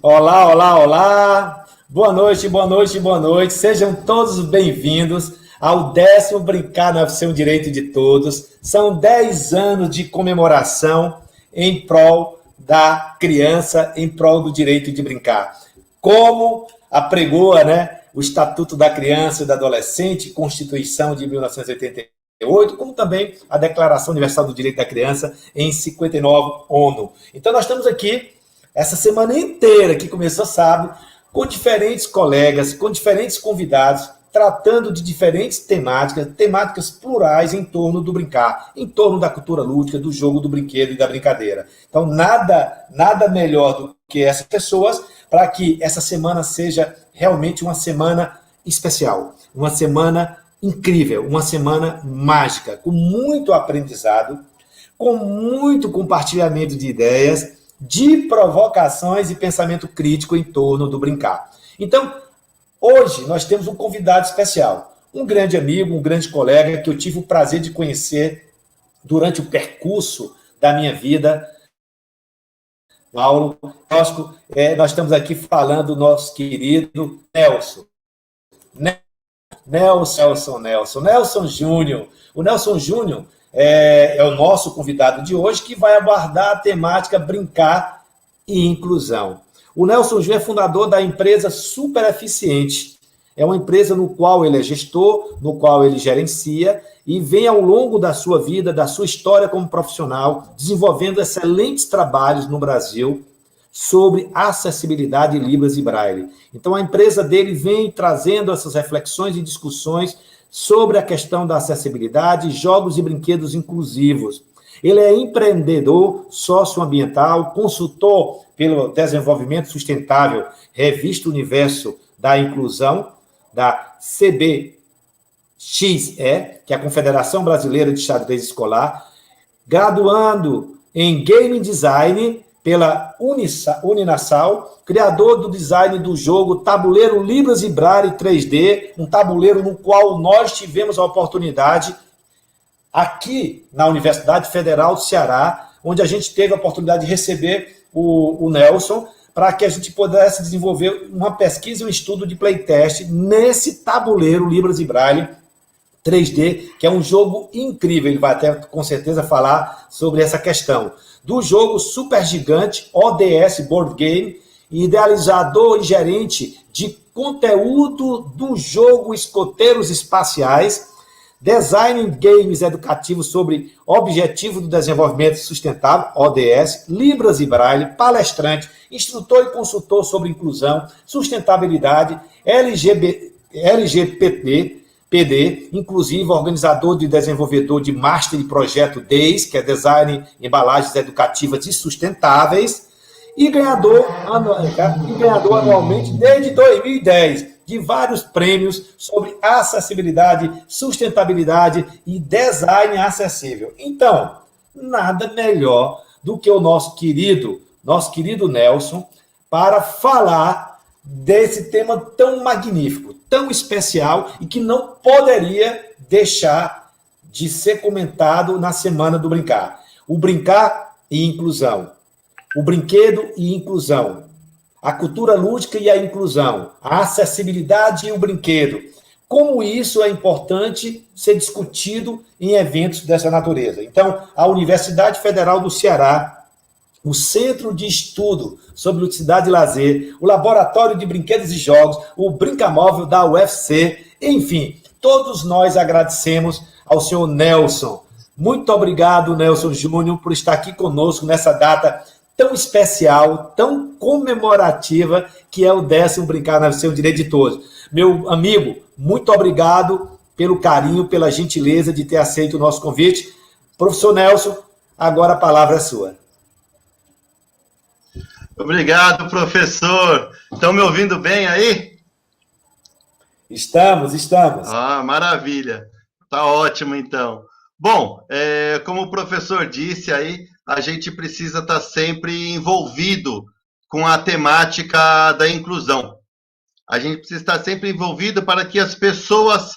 Olá, olá, olá! Boa noite, boa noite, boa noite. Sejam todos bem-vindos ao 10º Brincar na UFC, um Direito de Todos. São 10 anos de comemoração em prol da criança, em prol do direito de brincar. Como apregoa, o Estatuto da Criança e do Adolescente, Constituição de 1988, como também a Declaração Universal do Direito da Criança em 59, ONU. Então nós estamos aqui essa semana inteira, que começou sábado, com diferentes colegas, com diferentes convidados, tratando de diferentes temáticas plurais em torno do brincar, em torno da cultura lúdica, do jogo, do brinquedo e da brincadeira. Então, nada melhor do que essas pessoas para que essa semana seja realmente uma semana especial, uma semana incrível, uma semana mágica, com muito aprendizado, com muito compartilhamento de ideias, de provocações e pensamento crítico em torno do brincar. Então, hoje nós temos um convidado especial, um grande amigo, um grande colega que eu tive o prazer de conhecer durante o percurso da minha vida. Paulo, nós estamos aqui falando do nosso querido Nelson. Nelson Júnior. O Nelson Júnior é o nosso convidado de hoje, que vai abordar a temática brincar e inclusão. O Nelson Júnior é fundador da empresa Super Eficiente. É uma empresa no qual ele é gestor, no qual ele gerencia e vem ao longo da sua vida, da sua história como profissional, desenvolvendo excelentes trabalhos no Brasil sobre acessibilidade em Libras e Braille. Então, a empresa dele vem trazendo essas reflexões e discussões sobre a questão da acessibilidade, jogos e brinquedos inclusivos. Ele é empreendedor socioambiental, consultor pelo desenvolvimento sustentável, revista Universo da Inclusão, da CBXE, que é a Confederação Brasileira de Xadrez Escolar, graduando em Game Design pela Uninasal, criador do design do jogo Tabuleiro Libras e Braille 3D, um tabuleiro no qual nós tivemos a oportunidade aqui na Universidade Federal do Ceará, onde a gente teve a oportunidade de receber o Nelson, para que a gente pudesse desenvolver uma pesquisa e um estudo de playtest nesse tabuleiro Libras e Braille 3D, que é um jogo incrível. Ele vai até, com certeza, falar sobre essa questão. Do jogo Super Gigante, ODS Board Game, idealizador e gerente de conteúdo do jogo Escoteiros Espaciais, design games educativos sobre objetivo do desenvolvimento sustentável, ODS, Libras e Braille, palestrante, instrutor e consultor sobre inclusão, sustentabilidade, LGBT, PD, inclusive organizador e desenvolvedor de Master de Projeto DES, que é Design Embalagens Educativas e Sustentáveis, e ganhador anualmente desde 2010 de vários prêmios sobre acessibilidade, sustentabilidade e design acessível. Então, nada melhor do que o nosso querido Nelson para falar desse tema tão magnífico, tão especial e que não poderia deixar de ser comentado na Semana do Brincar. O brincar e inclusão, o brinquedo e inclusão, a cultura lúdica e a inclusão, a acessibilidade e o brinquedo. Como isso é importante ser discutido em eventos dessa natureza. Então, a Universidade Federal do Ceará, o Centro de Estudo sobre Ludicidade e Lazer, o Laboratório de Brinquedos e Jogos, o Brincamóvel da UFC, enfim, todos nós agradecemos ao senhor Nelson. Muito obrigado, Nelson Júnior, por estar aqui conosco nessa data tão especial, tão comemorativa, que é o 10º Brincar na UFC, o Direito de Todos. Meu amigo, muito obrigado pelo carinho, pela gentileza de ter aceito o nosso convite. Professor Nelson, agora a palavra é sua. Obrigado, professor. Estão me ouvindo bem aí? Estamos. Ah, maravilha. Tá ótimo, então. Bom, como o professor disse aí, a gente precisa estar sempre envolvido com a temática da inclusão. A gente precisa estar sempre envolvido para que as pessoas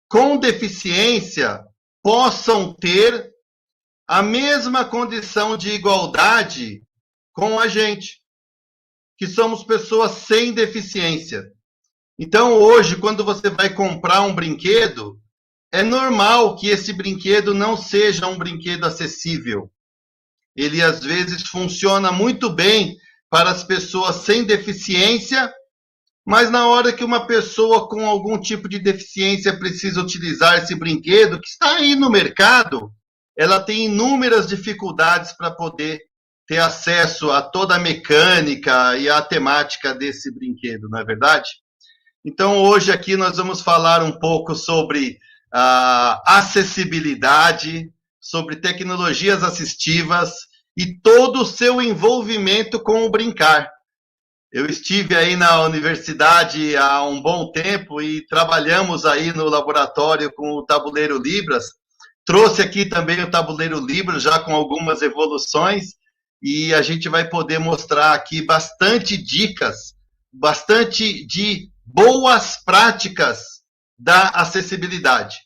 com deficiência possam ter a mesma condição de igualdade com a gente. que somos pessoas sem deficiência. Então, hoje, quando você vai comprar um brinquedo, é normal que esse brinquedo não seja um brinquedo acessível. Ele, às vezes, funciona muito bem para as pessoas sem deficiência, mas na hora que uma pessoa com algum tipo de deficiência precisa utilizar esse brinquedo, que está aí no mercado, ela tem inúmeras dificuldades para poder ter acesso a toda a mecânica e a temática desse brinquedo, não é verdade? Então, hoje aqui nós vamos falar um pouco sobre a acessibilidade, sobre tecnologias assistivas e todo o seu envolvimento com o brincar. Eu estive aí na universidade há um bom tempo e trabalhamos aí no laboratório com o tabuleiro Libras. Trouxe aqui também o tabuleiro Libras, já com algumas evoluções, e a gente vai poder mostrar aqui bastante dicas, bastante de boas práticas da acessibilidade.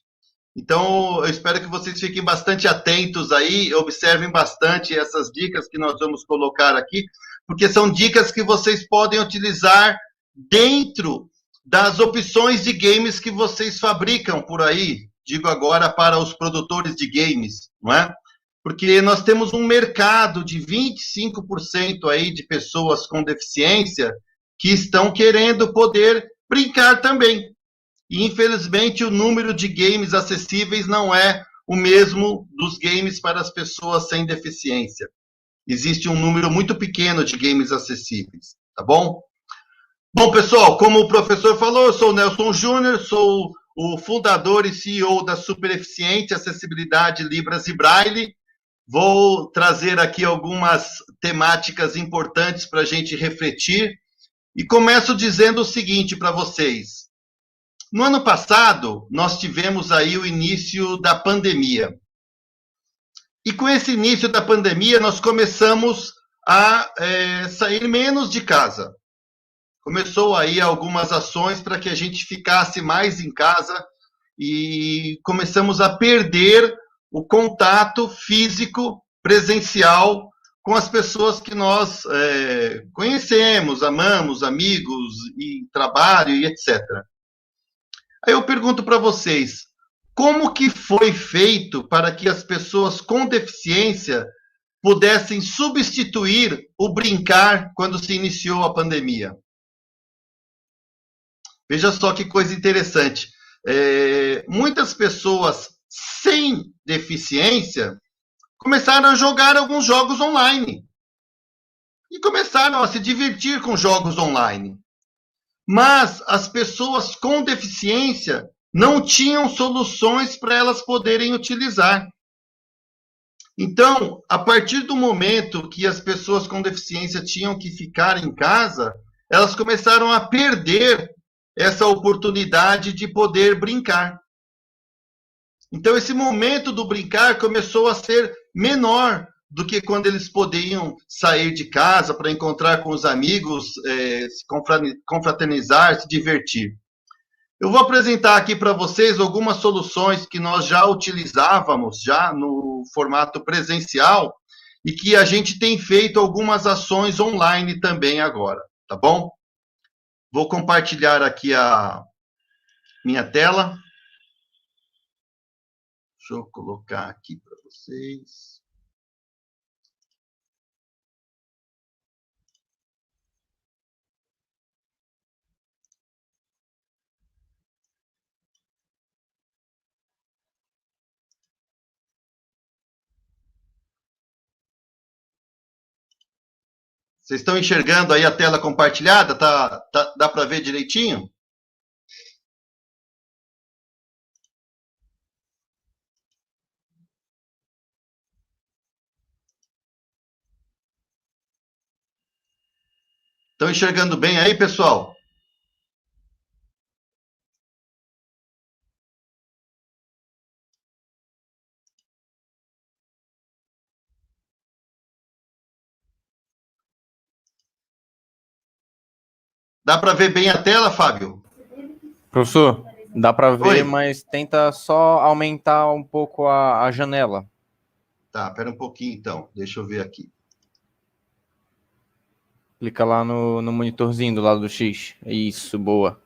Então, eu espero que vocês fiquem bastante atentos aí, observem bastante essas dicas que nós vamos colocar aqui, porque são dicas que vocês podem utilizar dentro das opções de games que vocês fabricam por aí. Digo agora para os produtores de games, não é? Porque nós temos um mercado de 25% aí de pessoas com deficiência que estão querendo poder brincar também. E, infelizmente, o número de games acessíveis não é o mesmo dos games para as pessoas sem deficiência. Existe um número muito pequeno de games acessíveis, tá bom? Bom, pessoal, como o professor falou, eu sou o Nelson Júnior, sou o fundador e CEO da Super Eficiente Acessibilidade Libras e Braille. Vou trazer aqui algumas temáticas importantes para a gente refletir. E começo dizendo o seguinte para vocês. No ano passado, nós tivemos aí o início da pandemia. E com esse início da pandemia, nós começamos a sair menos de casa. Começou aí algumas ações para que a gente ficasse mais em casa e começamos a perder o contato físico, presencial, com as pessoas que nós conhecemos, amamos, amigos, e trabalho e etc. Aí eu pergunto para vocês, como que foi feito para que as pessoas com deficiência pudessem substituir o brincar quando se iniciou a pandemia? Veja só que coisa interessante. Muitas pessoas sem deficiência começaram a jogar alguns jogos online. E começaram a se divertir com jogos online. Mas as pessoas com deficiência não tinham soluções para elas poderem utilizar. Então, a partir do momento que as pessoas com deficiência tinham que ficar em casa, elas começaram a perder essa oportunidade de poder brincar. Então, esse momento do brincar começou a ser menor do que quando eles podiam sair de casa para encontrar com os amigos, se confraternizar, se divertir. Eu vou apresentar aqui para vocês algumas soluções que nós já utilizávamos já no formato presencial e que a gente tem feito algumas ações online também agora, tá bom? Vou compartilhar aqui a minha tela. Deixa eu colocar aqui para vocês. Vocês estão enxergando aí a tela compartilhada? Dá para ver direitinho? Estão enxergando bem aí, pessoal? Dá para ver bem a tela, Fábio? Professor, dá para ver, Oi. mas tenta só aumentar um pouco a janela. Tá, espera um pouquinho então. Deixa eu ver aqui. Clica lá no monitorzinho do lado do X. Isso, boa.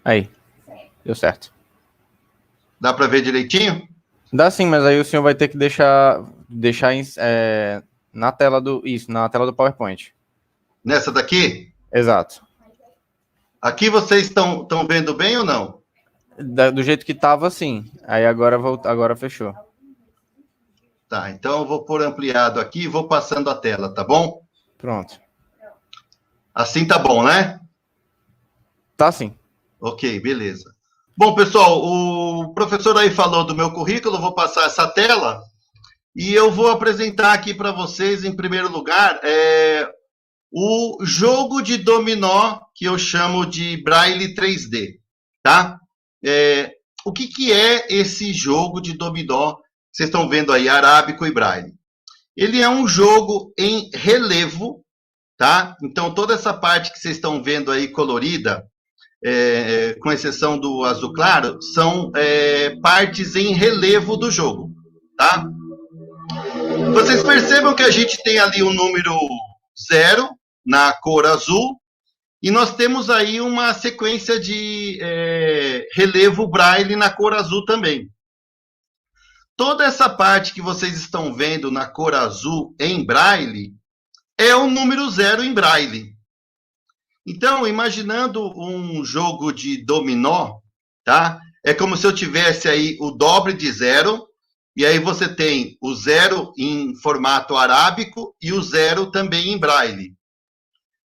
Aí, deu certo. Dá para ver direitinho? Dá sim, mas aí o senhor vai ter que deixar na tela na tela do PowerPoint. Nessa daqui? Exato. Aqui vocês estão vendo bem ou não? Do jeito que tava, sim. Aí agora fechou. Tá, então eu vou pôr ampliado aqui e vou passando a tela, tá bom? Pronto. Assim tá bom, né? Tá sim. Ok, beleza. Bom, pessoal, o professor aí falou do meu currículo, eu vou passar essa tela e eu vou apresentar aqui para vocês, em primeiro lugar, o jogo de dominó que eu chamo de Braille 3D, tá? O que é esse jogo de dominó que vocês estão vendo aí, arábico e Braille? Ele é um jogo em relevo, tá? Então, toda essa parte que vocês estão vendo aí colorida, com exceção do azul claro, são partes em relevo do jogo, tá? Vocês percebam que a gente tem ali o número 0 na cor azul e nós temos aí uma sequência de relevo Braille na cor azul também. Toda essa parte que vocês estão vendo na cor azul em Braille é o número 0 em Braille. Então, imaginando um jogo de dominó, tá? É como se eu tivesse aí o dobre de 0, e aí você tem o 0 em formato arábico e o 0 também em Braille.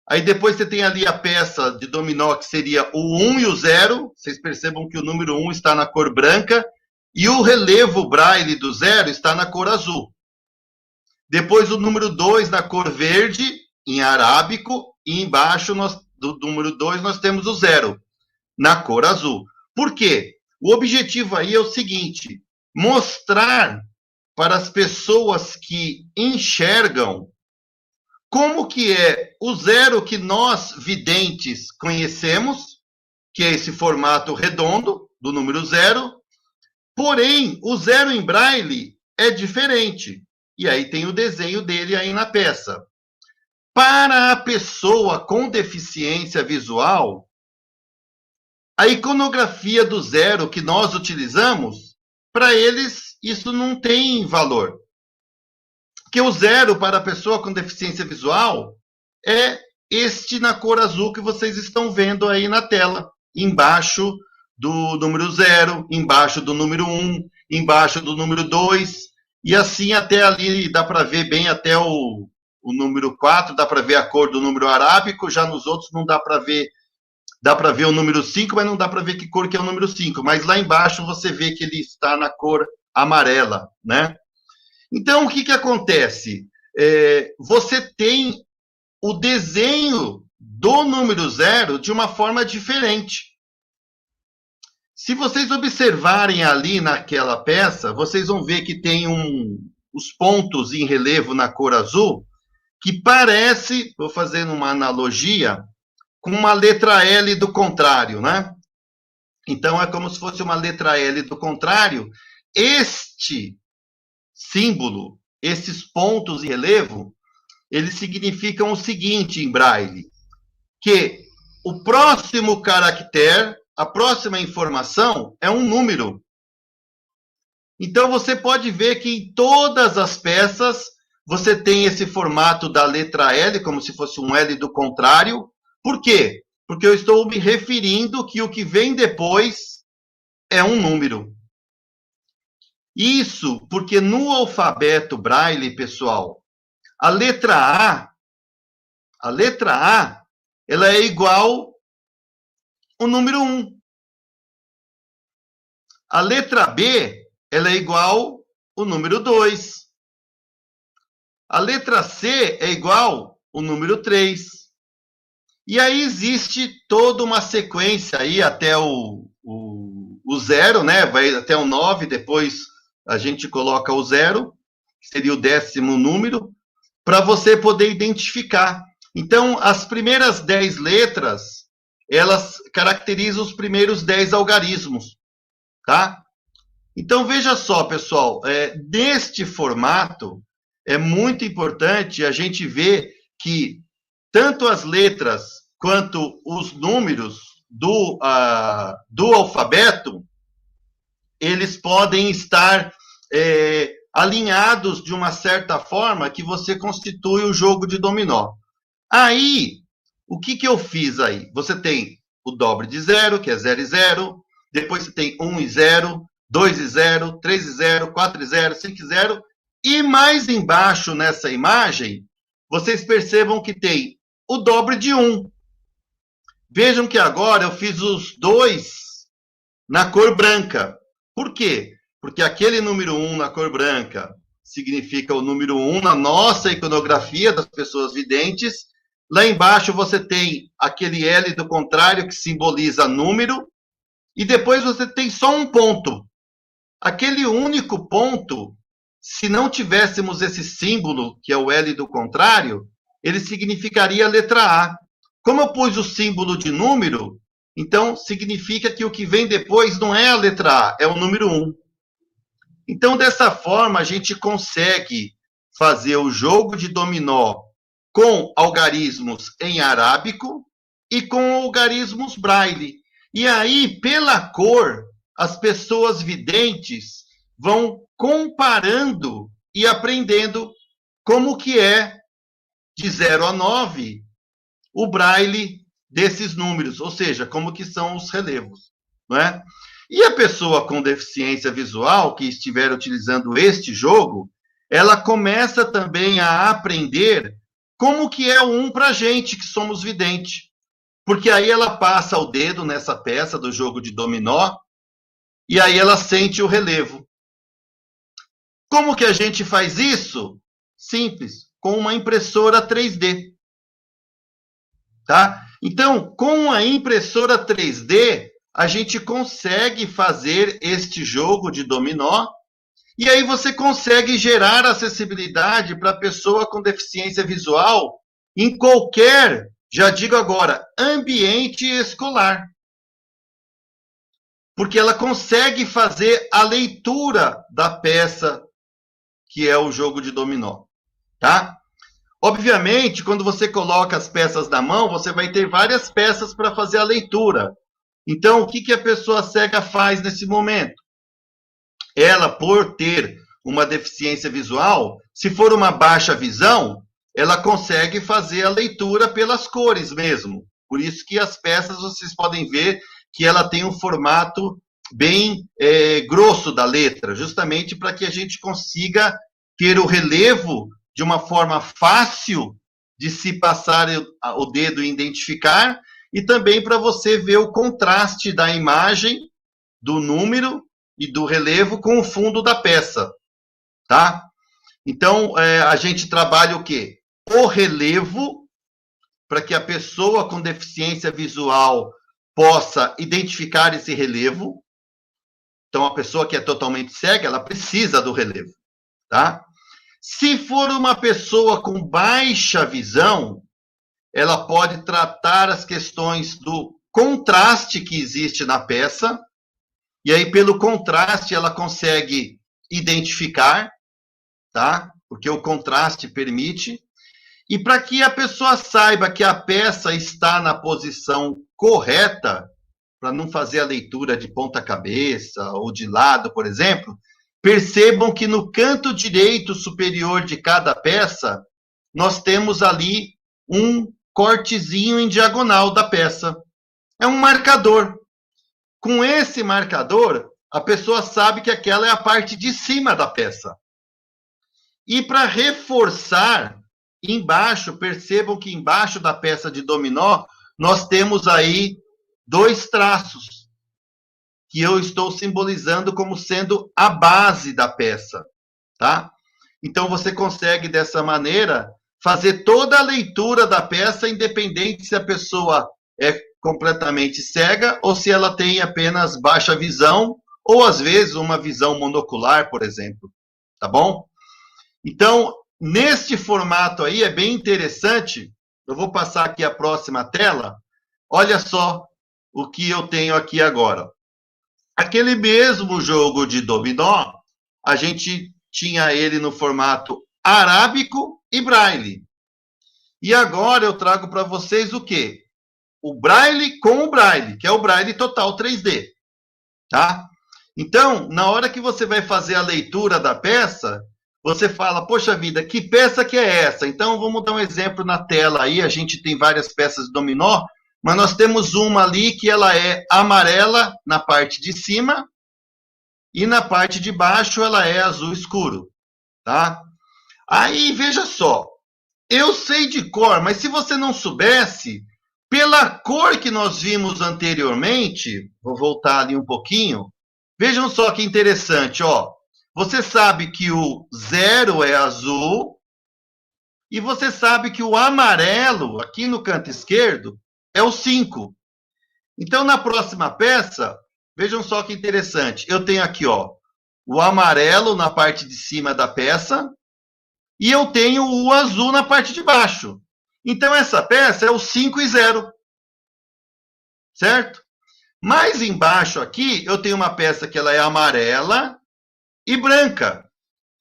Aí depois você tem ali a peça de dominó que seria o 1 e o 0. Vocês percebam que o número 1 está na cor branca e o relevo Braille do 0 está na cor azul. Depois o número 2 na cor verde, em arábico, e embaixo do número 2 nós temos o 0, na cor azul. Por quê? O objetivo aí é o seguinte: mostrar para as pessoas que enxergam como que é o 0 que nós, videntes, conhecemos, que é esse formato redondo do número 0, porém, o 0 em Braille é diferente. E aí tem o desenho dele aí na peça. Para a pessoa com deficiência visual, a iconografia do 0 que nós utilizamos, para eles isso não tem valor. Porque o 0 para a pessoa com deficiência visual é este na cor azul que vocês estão vendo aí na tela, embaixo do número 0, embaixo do número 1, embaixo do número 2, e assim até ali dá para ver bem até o número 4, dá para ver a cor do número arábico, já nos outros não dá para ver. Dá para ver o número 5, mas não dá para ver que cor que é o número 5. Mas lá embaixo você vê que ele está na cor amarela, né? Então, o que acontece? Você tem o desenho do número 0 de uma forma diferente. Se vocês observarem ali naquela peça, vocês vão ver que tem os pontos em relevo na cor azul, que parece, vou fazer uma analogia, com uma letra L do contrário, né? Então, é como se fosse uma letra L do contrário. Este símbolo, esses pontos em relevo, eles significam o seguinte em Braille, que o próximo caractere, a próxima informação é um número. Então, você pode ver que em todas as peças você tem esse formato da letra L, como se fosse um L do contrário. Por quê? Porque eu estou me referindo que o que vem depois é um número. Isso porque no alfabeto Braille, pessoal, a letra A, ela é igual ao número 1. A letra B, ela é igual ao número 2. A letra C é igual ao número 3. E aí existe toda uma sequência aí até o 0, né? Vai até o 9, depois a gente coloca o 0, que seria o 10º número, para você poder identificar. Então, as primeiras 10 letras, elas caracterizam os primeiros 10 algarismos, tá? Então, veja só, pessoal, neste formato, é muito importante a gente ver que tanto as letras quanto os números do alfabeto, eles podem estar alinhados de uma certa forma que você constitui o jogo de dominó. Aí, o que eu fiz aí? Você tem o dobre de 0, que é 0 e 0, depois você tem 1 e 0, 2 e 0, 3 e 0, 4 e 0, 5 e 0, e mais embaixo nessa imagem, vocês percebam que tem o dobre de 1. Vejam que agora eu fiz os dois na cor branca. Por quê? Porque aquele número 1 na cor branca significa o número 1 na nossa iconografia das pessoas videntes. Lá embaixo você tem aquele L do contrário que simboliza número. E depois você tem só um ponto. Aquele único ponto, se não tivéssemos esse símbolo, que é o L do contrário, ele significaria a letra A. Como eu pus o símbolo de número, então significa que o que vem depois não é a letra A, é o número 1. Então, dessa forma, a gente consegue fazer o jogo de dominó com algarismos em arábico e com algarismos braille. E aí, pela cor, as pessoas videntes vão comparando e aprendendo como que é de 0 a 9 o braille desses números, ou seja, como que são os relevos, não é? E a pessoa com deficiência visual que estiver utilizando este jogo, ela começa também a aprender como que é o 1 para a gente, que somos videntes. Porque aí ela passa o dedo nessa peça do jogo de dominó e aí ela sente o relevo. Como que a gente faz isso? Simples, com uma impressora 3D. Tá? Então, com a impressora 3D, a gente consegue fazer este jogo de dominó e aí você consegue gerar acessibilidade para a pessoa com deficiência visual em qualquer, já digo agora, ambiente escolar. Porque ela consegue fazer a leitura da peça que é o jogo de dominó, tá? Obviamente, quando você coloca as peças na mão, você vai ter várias peças para fazer a leitura. Então, o que a pessoa cega faz nesse momento? Ela, por ter uma deficiência visual, se for uma baixa visão, ela consegue fazer a leitura pelas cores mesmo. Por isso que as peças, vocês podem ver que ela tem um formato bem grosso da letra, justamente para que a gente consiga ter o relevo de uma forma fácil de se passar o dedo e identificar, e também para você ver o contraste da imagem, do número e do relevo com o fundo da peça, tá? Então, a gente trabalha o quê? O relevo, para que a pessoa com deficiência visual possa identificar esse relevo. Então, a pessoa que é totalmente cega, ela precisa do relevo, tá? Se for uma pessoa com baixa visão, ela pode tratar as questões do contraste que existe na peça, e aí, pelo contraste, ela consegue identificar, tá? Porque o contraste permite. E para que a pessoa saiba que a peça está na posição correta, para não fazer a leitura de ponta cabeça ou de lado, por exemplo, percebam que no canto direito superior de cada peça, nós temos ali um cortezinho em diagonal da peça. É um marcador. Com esse marcador, a pessoa sabe que aquela é a parte de cima da peça. E para reforçar, embaixo, percebam que embaixo da peça de dominó, nós temos aí 2 traços, que eu estou simbolizando como sendo a base da peça, tá? Então, você consegue, dessa maneira, fazer toda a leitura da peça, independente se a pessoa é completamente cega ou se ela tem apenas baixa visão, ou, às vezes, uma visão monocular, por exemplo, tá bom? Então, neste formato aí, é bem interessante. Eu vou passar aqui a próxima tela. Olha só o que eu tenho aqui agora. Aquele mesmo jogo de dominó, a gente tinha ele no formato arábico e braille. E agora eu trago para vocês o quê? O Braille com o Braille, que é o Braille total 3D, tá? Então, na hora que você vai fazer a leitura da peça, você fala, poxa vida, que peça que é essa? Então, vamos dar um exemplo na tela aí, a gente tem várias peças de dominó, mas nós temos uma ali que ela é amarela na parte de cima e na parte de baixo ela é azul escuro, tá? Aí, veja só, eu sei de cor, mas se você não soubesse, pela cor que nós vimos anteriormente, vou voltar ali um pouquinho, vejam só que interessante, ó. Você sabe que o 0 é azul e você sabe que o amarelo, aqui no canto esquerdo, é o 5. Então, na próxima peça, vejam só que interessante. Eu tenho aqui, ó, o amarelo na parte de cima da peça e eu tenho o azul na parte de baixo. Então, essa peça é o 5 e 0. Certo? Mais embaixo aqui, eu tenho uma peça que ela é amarela e branca.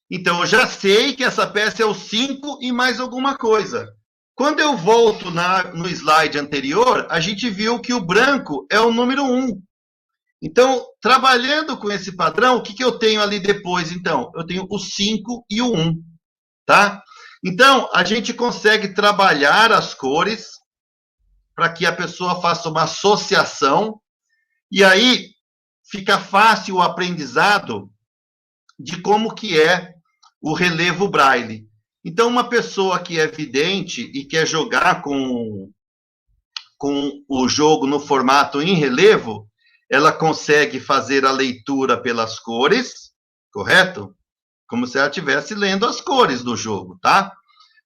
Então, eu já sei que essa peça é o 5 e mais alguma coisa. Quando eu volto no slide anterior, a gente viu que o branco é o número 1. Então, trabalhando com esse padrão, o que eu tenho ali depois, então? Eu tenho o 5 e o 1, tá? Então, a gente consegue trabalhar as cores para que a pessoa faça uma associação, e aí fica fácil o aprendizado de como que é o relevo Braille. Então, uma pessoa que é vidente e quer jogar com o jogo no formato em relevo, ela consegue fazer a leitura pelas cores, correto? Como se ela estivesse lendo as cores do jogo, tá?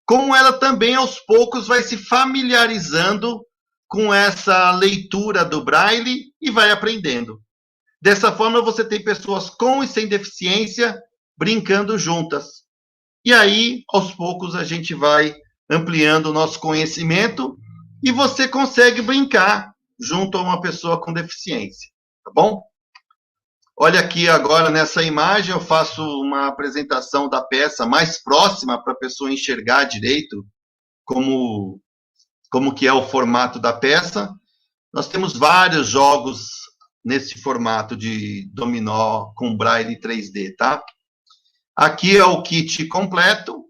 Como ela também, aos poucos, vai se familiarizando com essa leitura do Braille e vai aprendendo. Dessa forma, você tem pessoas com e sem deficiência brincando juntas. E aí, aos poucos, a gente vai ampliando o nosso conhecimento e você consegue brincar junto a uma pessoa com deficiência, tá bom? Olha aqui agora nessa imagem, eu faço uma apresentação da peça mais próxima para a pessoa enxergar direito como que é o formato da peça. Nós temos vários jogos nesse formato de dominó com Braille 3D, tá? Aqui é o kit completo,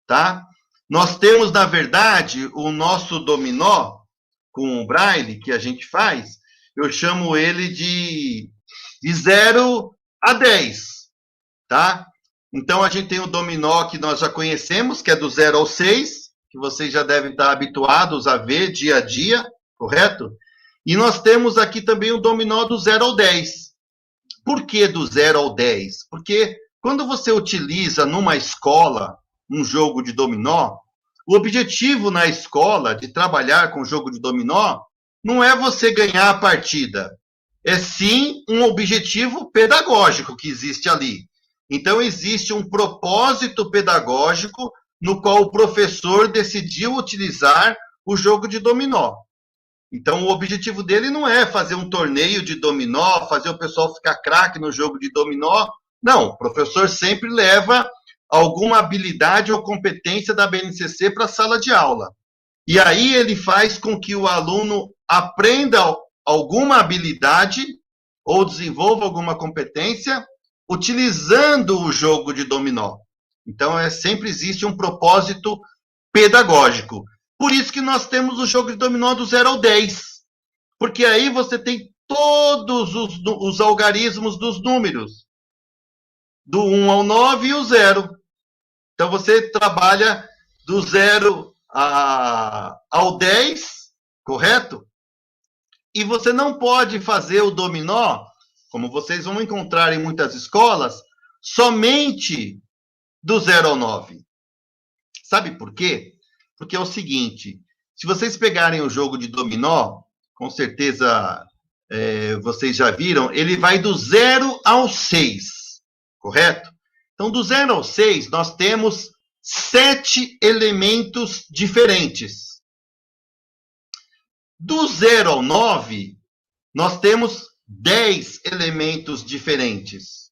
tá? Nós temos, na verdade, o nosso dominó com o Braille que a gente faz, eu chamo ele de 0 a 10, tá? Então, a gente tem o dominó que nós já conhecemos, que é do 0 ao 6, que vocês já devem estar habituados a ver dia a dia, correto? E nós temos aqui também o dominó do 0 ao 10. Por que do 0 ao 10? Porque quando você utiliza numa escola um jogo de dominó, o objetivo na escola de trabalhar com jogo de dominó não é você ganhar a partida, é sim um objetivo pedagógico que existe ali. Então, existe um propósito pedagógico no qual o professor decidiu utilizar o jogo de dominó. Então, o objetivo dele não é fazer um torneio de dominó, fazer o pessoal ficar craque no jogo de dominó. Não, o professor sempre leva alguma habilidade ou competência da BNCC para a sala de aula. E aí ele faz com que o aluno aprenda alguma habilidade ou desenvolva alguma competência utilizando o jogo de dominó. Então, sempre existe um propósito pedagógico. Por isso que nós temos o jogo de dominó do 0 ao 10. Porque aí você tem todos os algarismos dos números. Do 1 ao 9 e o 0. Então, você trabalha do 0 ao 10, correto? E você não pode fazer o dominó, como vocês vão encontrar em muitas escolas, somente do 0 ao 9. Sabe por quê? Porque é o seguinte, se vocês pegarem o jogo de dominó, com certeza vocês já viram, ele vai do 0 ao 6, correto? Então, do 0 ao 6, nós temos 7 elementos diferentes. Do 0 ao 9, nós temos 10 elementos diferentes.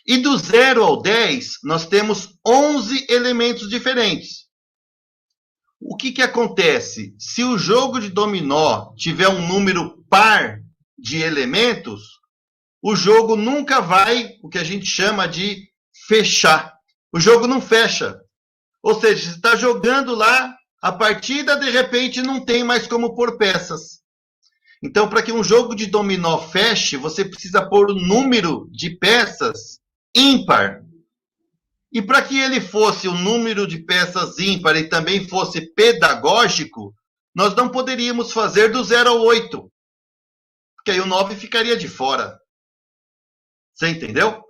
E do 0 ao 10, nós temos 11 elementos diferentes. O que acontece? Se o jogo de dominó tiver um número par de elementos, o jogo nunca vai, o que a gente chama de fechar. O jogo não fecha. Ou seja, você está jogando lá, a partida, de repente, não tem mais como pôr peças. Então, para que um jogo de dominó feche, você precisa pôr o número de peças ímpar. E para que ele fosse um número de peças ímpar e também fosse pedagógico, nós não poderíamos fazer do 0 ao 8. Porque aí o 9 ficaria de fora. Você entendeu?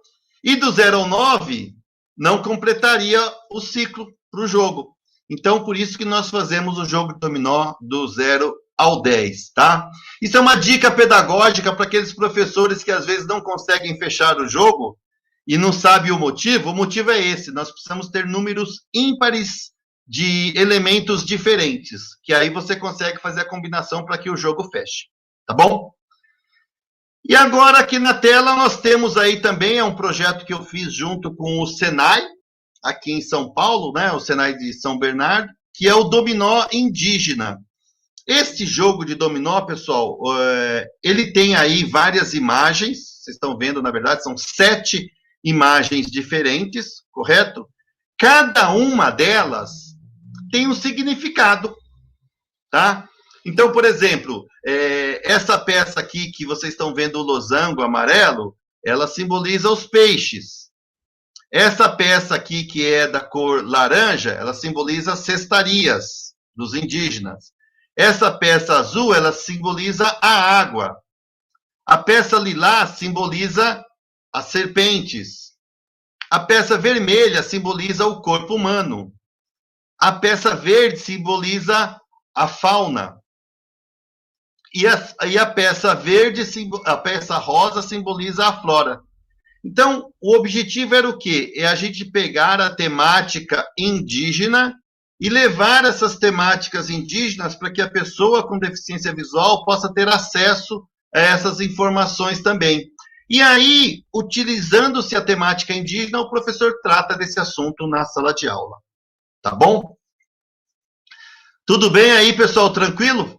E do 0 ao 9, não completaria o ciclo para o jogo. Então, por isso que nós fazemos o jogo de dominó do 0 ao 10, tá? Isso é uma dica pedagógica para aqueles professores que às vezes não conseguem fechar o jogo e não sabem o motivo. O motivo é esse: nós precisamos ter números ímpares de elementos diferentes, que aí você consegue fazer a combinação para que o jogo feche, tá bom? E agora aqui na tela nós temos aí também, é um projeto que eu fiz junto com o Senai, aqui em São Paulo, né, o Senai de São Bernardo, que é o dominó indígena. Este jogo de dominó, pessoal, ele tem aí várias imagens, vocês estão vendo, na verdade, são 7 imagens diferentes, correto? Cada uma delas tem um significado, tá? Então, por exemplo, essa peça aqui que vocês estão vendo, o losango amarelo, ela simboliza os peixes. Essa peça aqui, que é da cor laranja, ela simboliza as cestarias dos indígenas. Essa peça azul, ela simboliza a água. A peça lilás simboliza as serpentes. A peça vermelha simboliza o corpo humano. A peça verde simboliza a fauna. E a peça verde, a peça rosa simboliza a flora. Então, o objetivo era o quê? É a gente pegar a temática indígena e levar essas temáticas indígenas para que a pessoa com deficiência visual possa ter acesso a essas informações também. E aí, utilizando-se a temática indígena, o professor trata desse assunto na sala de aula. Tá bom? Tudo bem aí, pessoal? Tranquilo?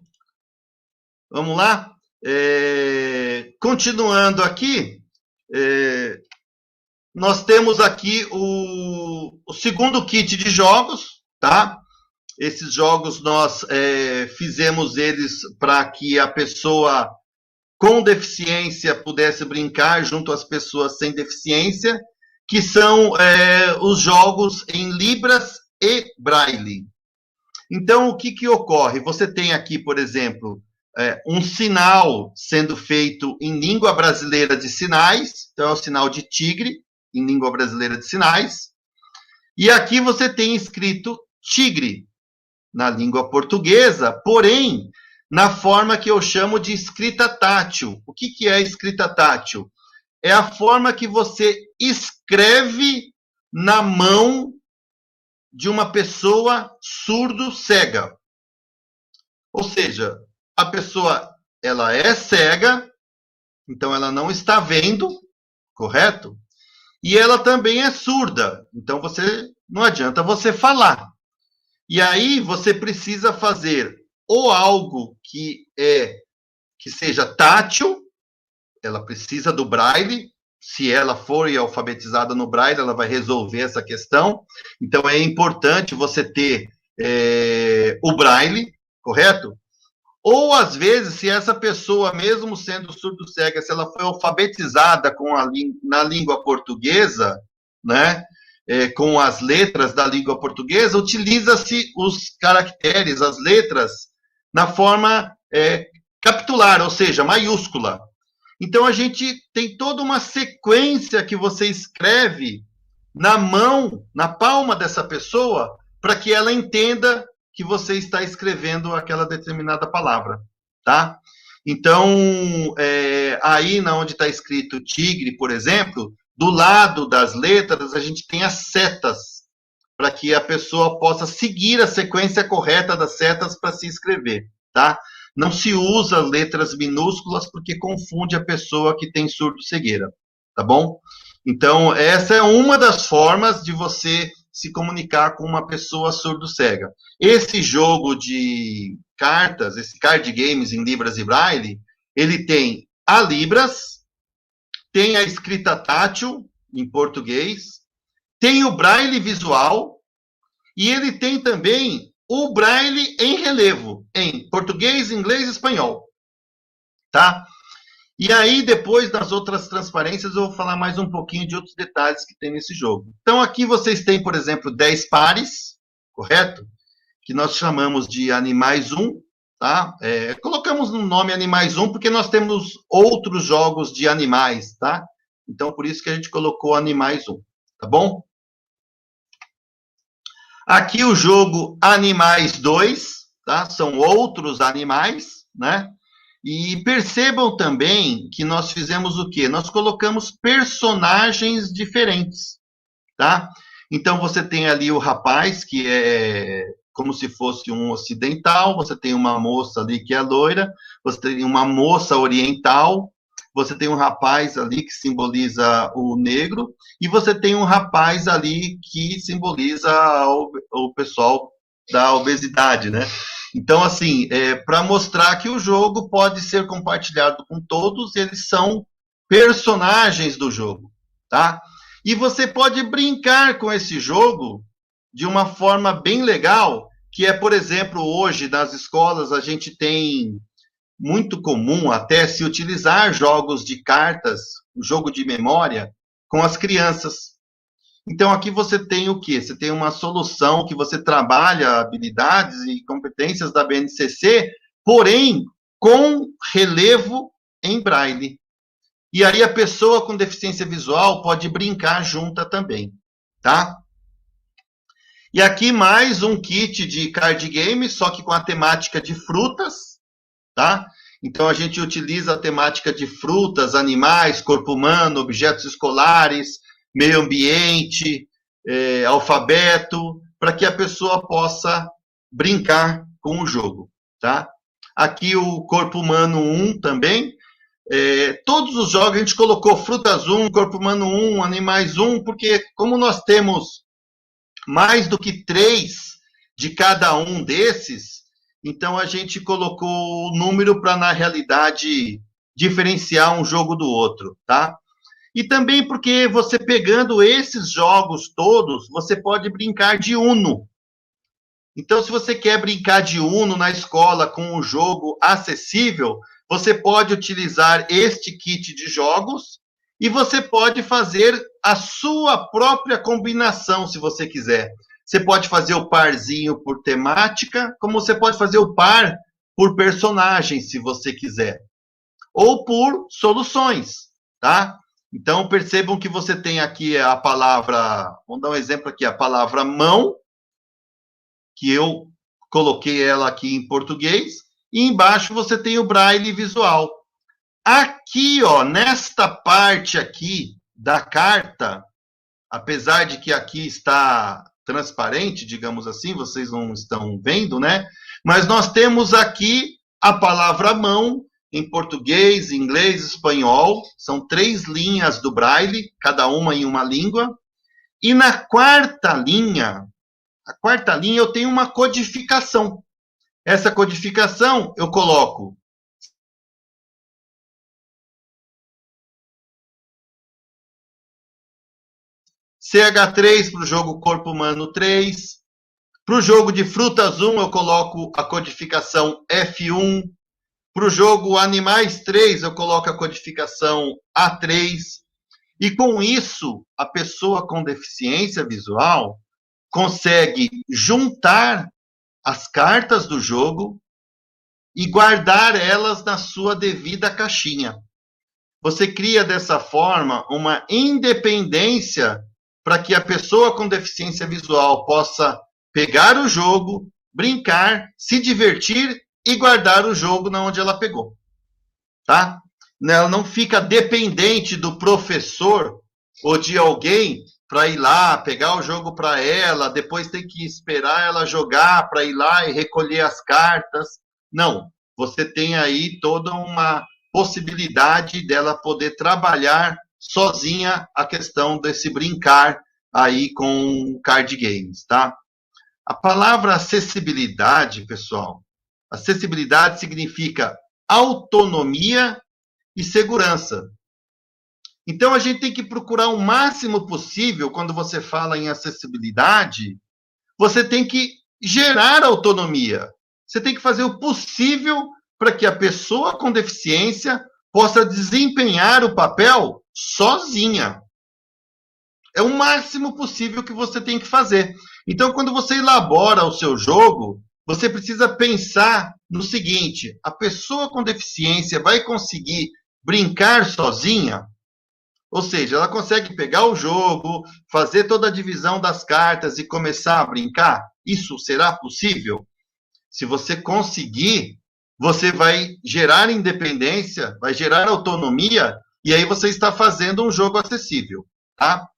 Vamos lá? Continuando aqui, nós temos aqui o segundo kit de jogos, tá? Esses jogos nós fizemos eles para que a pessoa com deficiência pudesse brincar junto às pessoas sem deficiência, que são os jogos em Libras e Braille. Então, o que ocorre? Você tem aqui, por exemplo, um sinal sendo feito em língua brasileira de sinais, então é o sinal de tigre, em língua brasileira de sinais, e aqui você tem escrito tigre, na língua portuguesa, porém, na forma que eu chamo de escrita tátil. O que é escrita tátil? É a forma que você escreve na mão de uma pessoa surdo-cega. Ou seja, a pessoa, ela é cega, então ela não está vendo, correto? E ela também é surda, então não adianta você falar. E aí você precisa fazer ou algo que seja tátil, ela precisa do braille. Se ela for alfabetizada no braille, ela vai resolver essa questão. Então é importante você ter o braille, correto? Ou, às vezes, se essa pessoa, mesmo sendo surdo-cega, se ela foi alfabetizada na língua portuguesa, né, com as letras da língua portuguesa, utiliza-se os caracteres, as letras, na forma capitular, ou seja, maiúscula. Então, a gente tem toda uma sequência que você escreve na mão, na palma dessa pessoa, para que ela entenda que você está escrevendo aquela determinada palavra, tá? Então, aí onde está escrito tigre, por exemplo, do lado das letras, a gente tem as setas, para que a pessoa possa seguir a sequência correta das setas para se inscrever, tá? Não se usa letras minúsculas porque confunde a pessoa que tem surdo-cegueira, tá bom? Então, essa é uma das formas de você se comunicar com uma pessoa surdo-cega. Esse jogo de cartas, esse card games em Libras e Braille, ele tem a Libras, tem a escrita tátil, em português, tem o Braille visual, e ele tem também o Braille em relevo, em português, inglês e espanhol. Tá? E aí, depois das outras transparências, eu vou falar mais um pouquinho de outros detalhes que tem nesse jogo. Então, aqui vocês têm, por exemplo, 10 pares, correto? Que nós chamamos de Animais 1, tá? Colocamos no nome Animais 1 porque nós temos outros jogos de animais, tá? Então, por isso que a gente colocou Animais 1, tá bom? Aqui o jogo Animais 2, tá? São outros animais, né? E percebam também que nós fizemos o quê? Nós colocamos personagens diferentes, tá? Então, você tem ali o rapaz, que é como se fosse um ocidental, você tem uma moça ali que é loira, você tem uma moça oriental, você tem um rapaz ali que simboliza o negro, e você tem um rapaz ali que simboliza o pessoal da obesidade, né? Então, assim, para mostrar que o jogo pode ser compartilhado com todos, eles são personagens do jogo, tá? E você pode brincar com esse jogo de uma forma bem legal, que é, por exemplo, hoje nas escolas a gente tem muito comum até se utilizar jogos de cartas, jogo de memória, com as crianças. Então, aqui você tem o quê? Você tem uma solução que você trabalha habilidades e competências da BNCC, porém, com relevo em braille. E aí a pessoa com deficiência visual pode brincar junta também, tá? E aqui mais um kit de card game, só que com a temática de frutas, tá? Então, a gente utiliza a temática de frutas, animais, corpo humano, objetos escolares, meio ambiente, alfabeto, para que a pessoa possa brincar com o jogo, tá? Aqui o Corpo Humano 1 também. Todos os jogos a gente colocou Frutas 1, Corpo Humano 1, Animais 1, porque como nós temos mais do que 3 de cada um desses, então a gente colocou o número para, na realidade, diferenciar um jogo do outro, tá? E também porque você pegando esses jogos todos, você pode brincar de Uno. Então, se você quer brincar de Uno na escola com um jogo acessível, você pode utilizar este kit de jogos e você pode fazer a sua própria combinação, se você quiser. Você pode fazer o parzinho por temática, como você pode fazer o par por personagem, se você quiser. Ou por soluções, tá? Então, percebam que você tem aqui a palavra, vamos dar um exemplo aqui, a palavra mão, que eu coloquei ela aqui em português, e embaixo você tem o braille visual. Aqui, ó, nesta parte aqui da carta, apesar de que aqui está transparente, digamos assim, vocês não estão vendo, né? Mas nós temos aqui a palavra mão, em português, inglês, espanhol, são 3 linhas do braille, cada uma em uma língua, e na quarta linha eu tenho uma codificação. Essa codificação eu coloco CH3 para o jogo Corpo Humano 3, para o jogo de Frutas 1 eu coloco a codificação F1, para o jogo Animais 3, eu coloco a codificação A3. E com isso, a pessoa com deficiência visual consegue juntar as cartas do jogo e guardar elas na sua devida caixinha. Você cria dessa forma uma independência para que a pessoa com deficiência visual possa pegar o jogo, brincar, se divertir e guardar o jogo na onde ela pegou, tá? Ela não fica dependente do professor ou de alguém para ir lá, pegar o jogo para ela, depois tem que esperar ela jogar para ir lá e recolher as cartas. Não, você tem aí toda uma possibilidade dela poder trabalhar sozinha a questão desse brincar aí com card games, tá? A palavra acessibilidade, pessoal, acessibilidade significa autonomia e segurança. Então, a gente tem que procurar o máximo possível, quando você fala em acessibilidade, você tem que gerar autonomia. Você tem que fazer o possível para que a pessoa com deficiência possa desempenhar o papel sozinha. É o máximo possível que você tem que fazer. Então, quando você elabora o seu jogo, você precisa pensar no seguinte: a pessoa com deficiência vai conseguir brincar sozinha? Ou seja, ela consegue pegar o jogo, fazer toda a divisão das cartas e começar a brincar? Isso será possível? Se você conseguir, você vai gerar independência, vai gerar autonomia, e aí você está fazendo um jogo acessível, tá?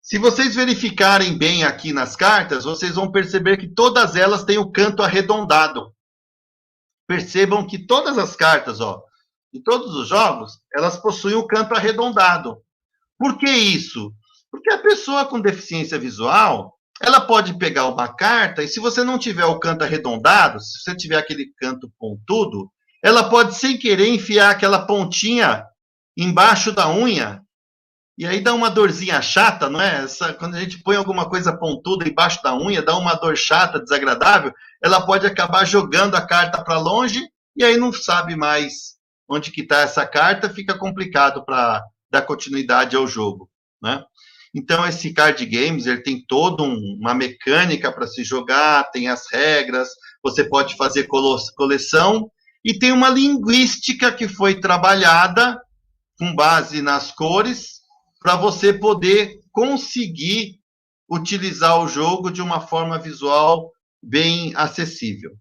Se vocês verificarem bem aqui nas cartas, vocês vão perceber que todas elas têm o canto arredondado. Percebam que todas as cartas, ó, de todos os jogos, elas possuem o canto arredondado. Por que isso? Porque a pessoa com deficiência visual, ela pode pegar uma carta e se você não tiver o canto arredondado, se você tiver aquele canto pontudo, ela pode sem querer enfiar aquela pontinha embaixo da unha e aí dá uma dorzinha chata, não é? Quando a gente põe alguma coisa pontuda embaixo da unha, dá uma dor chata, desagradável, ela pode acabar jogando a carta para longe e aí não sabe mais onde que está essa carta, fica complicado para dar continuidade ao jogo, né? Então, esse card games, ele tem toda uma mecânica para se jogar, tem as regras, você pode fazer coleção, e tem uma linguística que foi trabalhada com base nas cores, para você poder conseguir utilizar o jogo de uma forma visual bem acessível,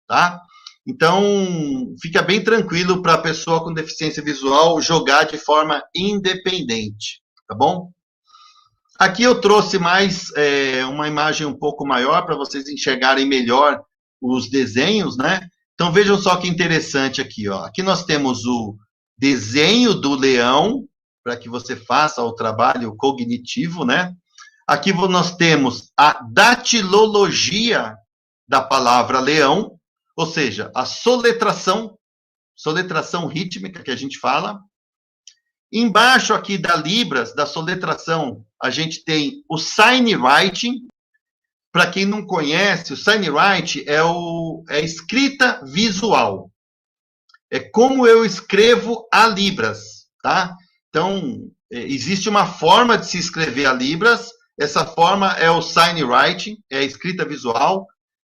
tá? Então, fica bem tranquilo para a pessoa com deficiência visual jogar de forma independente, tá bom? Aqui eu trouxe mais uma imagem um pouco maior para vocês enxergarem melhor os desenhos, né? Então, vejam só que interessante aqui, ó. Aqui nós temos o desenho do leão, para que você faça o trabalho cognitivo, né? Aqui nós temos a datilologia da palavra leão, ou seja, a soletração rítmica que a gente fala. Embaixo aqui da Libras, da soletração, a gente tem o sign writing. Para quem não conhece, o sign writing é a escrita visual. É como eu escrevo a Libras, tá? Então, existe uma forma de se escrever a Libras. Essa forma é o sign writing, é a escrita visual.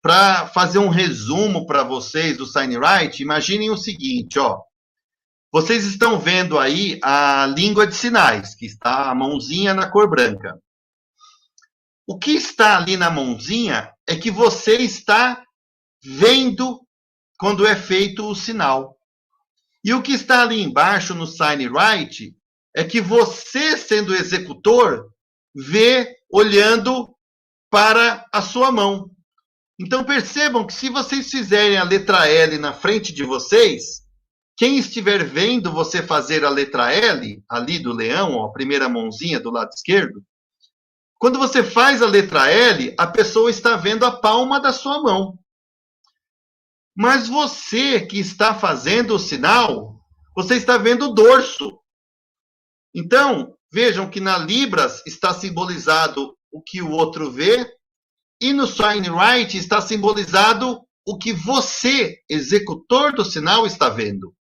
Para fazer um resumo para vocês do sign writing, imaginem o seguinte, ó. Vocês estão vendo aí a língua de sinais, que está a mãozinha na cor branca. O que está ali na mãozinha é que você está vendo quando é feito o sinal. E o que está ali embaixo no sign writing é que você, sendo executor, vê olhando para a sua mão. Então percebam que se vocês fizerem a letra L na frente de vocês, quem estiver vendo você fazer a letra L, ali do leão, ó, a primeira mãozinha do lado esquerdo, quando você faz a letra L, a pessoa está vendo a palma da sua mão. Mas você que está fazendo o sinal, você está vendo o dorso. Então, vejam que na Libras está simbolizado o que o outro vê, e no sign writing está simbolizado o que você, executor do sinal, está vendo.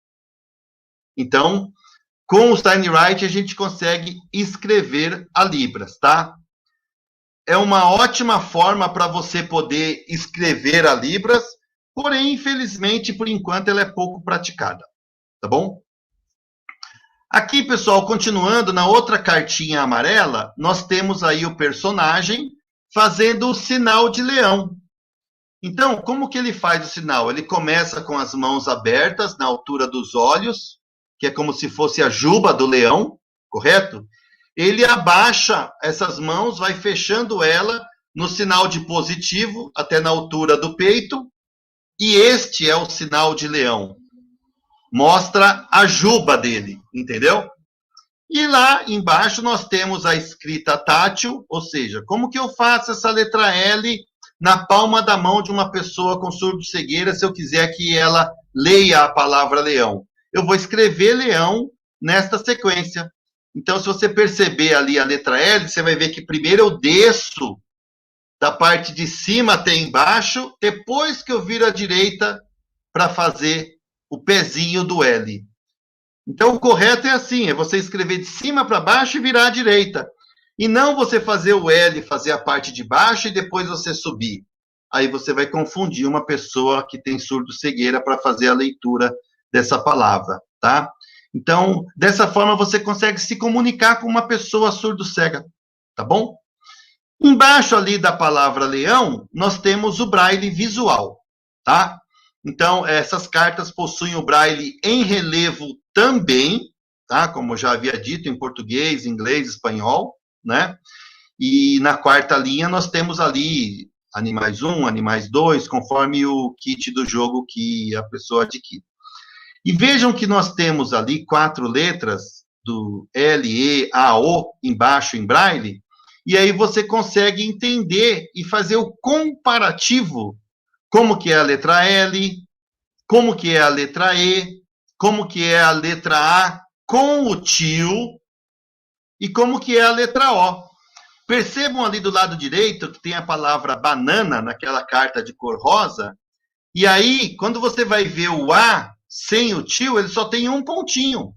Então, com o sign writing a gente consegue escrever a Libras, tá? É uma ótima forma para você poder escrever a Libras, porém, infelizmente, por enquanto, ela é pouco praticada, tá bom? Aqui, pessoal, continuando na outra cartinha amarela, nós temos aí o personagem fazendo o sinal de leão. Então, como que ele faz o sinal? Ele começa com as mãos abertas na altura dos olhos, que é como se fosse a juba do leão, correto? Ele abaixa essas mãos, vai fechando ela no sinal de positivo, até na altura do peito, e este é o sinal de leão. Mostra a juba dele, entendeu? E lá embaixo nós temos a escrita tátil, ou seja, como que eu faço essa letra L na palma da mão de uma pessoa com surdo-cegueira, se eu quiser que ela leia a palavra leão? Eu vou escrever leão nesta sequência. Então, se você perceber ali a letra L, você vai ver que primeiro eu desço da parte de cima até embaixo, depois que eu viro à direita para fazer o pezinho do L. Então, o correto é assim, é você escrever de cima para baixo e virar à direita. E não você fazer o L, fazer a parte de baixo e depois você subir. Aí você vai confundir uma pessoa que tem surdo-cegueira para fazer a leitura dessa palavra, tá? Então, dessa forma você consegue se comunicar com uma pessoa surdo-cega, tá bom? Embaixo ali da palavra leão, nós temos o braille visual, tá? Então, essas cartas possuem o braille em relevo também, tá? Como eu já havia dito, em português, inglês, espanhol, né? E na quarta linha nós temos ali animais 1, animais 2, conforme o kit do jogo que a pessoa adquire. E vejam que nós temos ali 4 letras do L, E, A, O embaixo em braille, e aí você consegue entender e fazer o comparativo, como que é a letra L, como que é a letra E, como que é a letra A com o tio e como que é a letra O. Percebam ali do lado direito que tem a palavra banana naquela carta de cor rosa, e aí, quando você vai ver o A sem o tio, ele só tem um pontinho.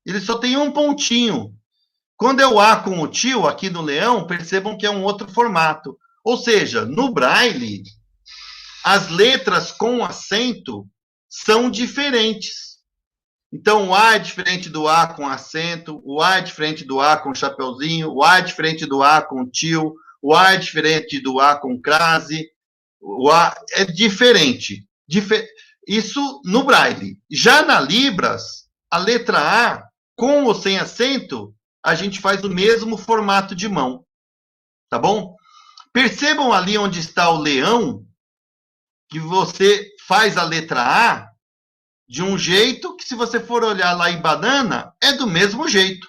Ele só tem um pontinho. Quando é o A com o tio, aqui no leão, percebam que é um outro formato. Ou seja, no braille, as letras com acento são diferentes. Então, o A é diferente do A com acento, o A é diferente do A com chapeuzinho, o A é diferente do A com tio, o A é diferente do A com crase, o A é diferente. Isso no braille. Já na Libras, a letra A, com ou sem acento, a gente faz o mesmo formato de mão. Tá bom? Percebam ali onde está o leão, que você faz a letra A de um jeito que, se você for olhar lá em banana, é do mesmo jeito.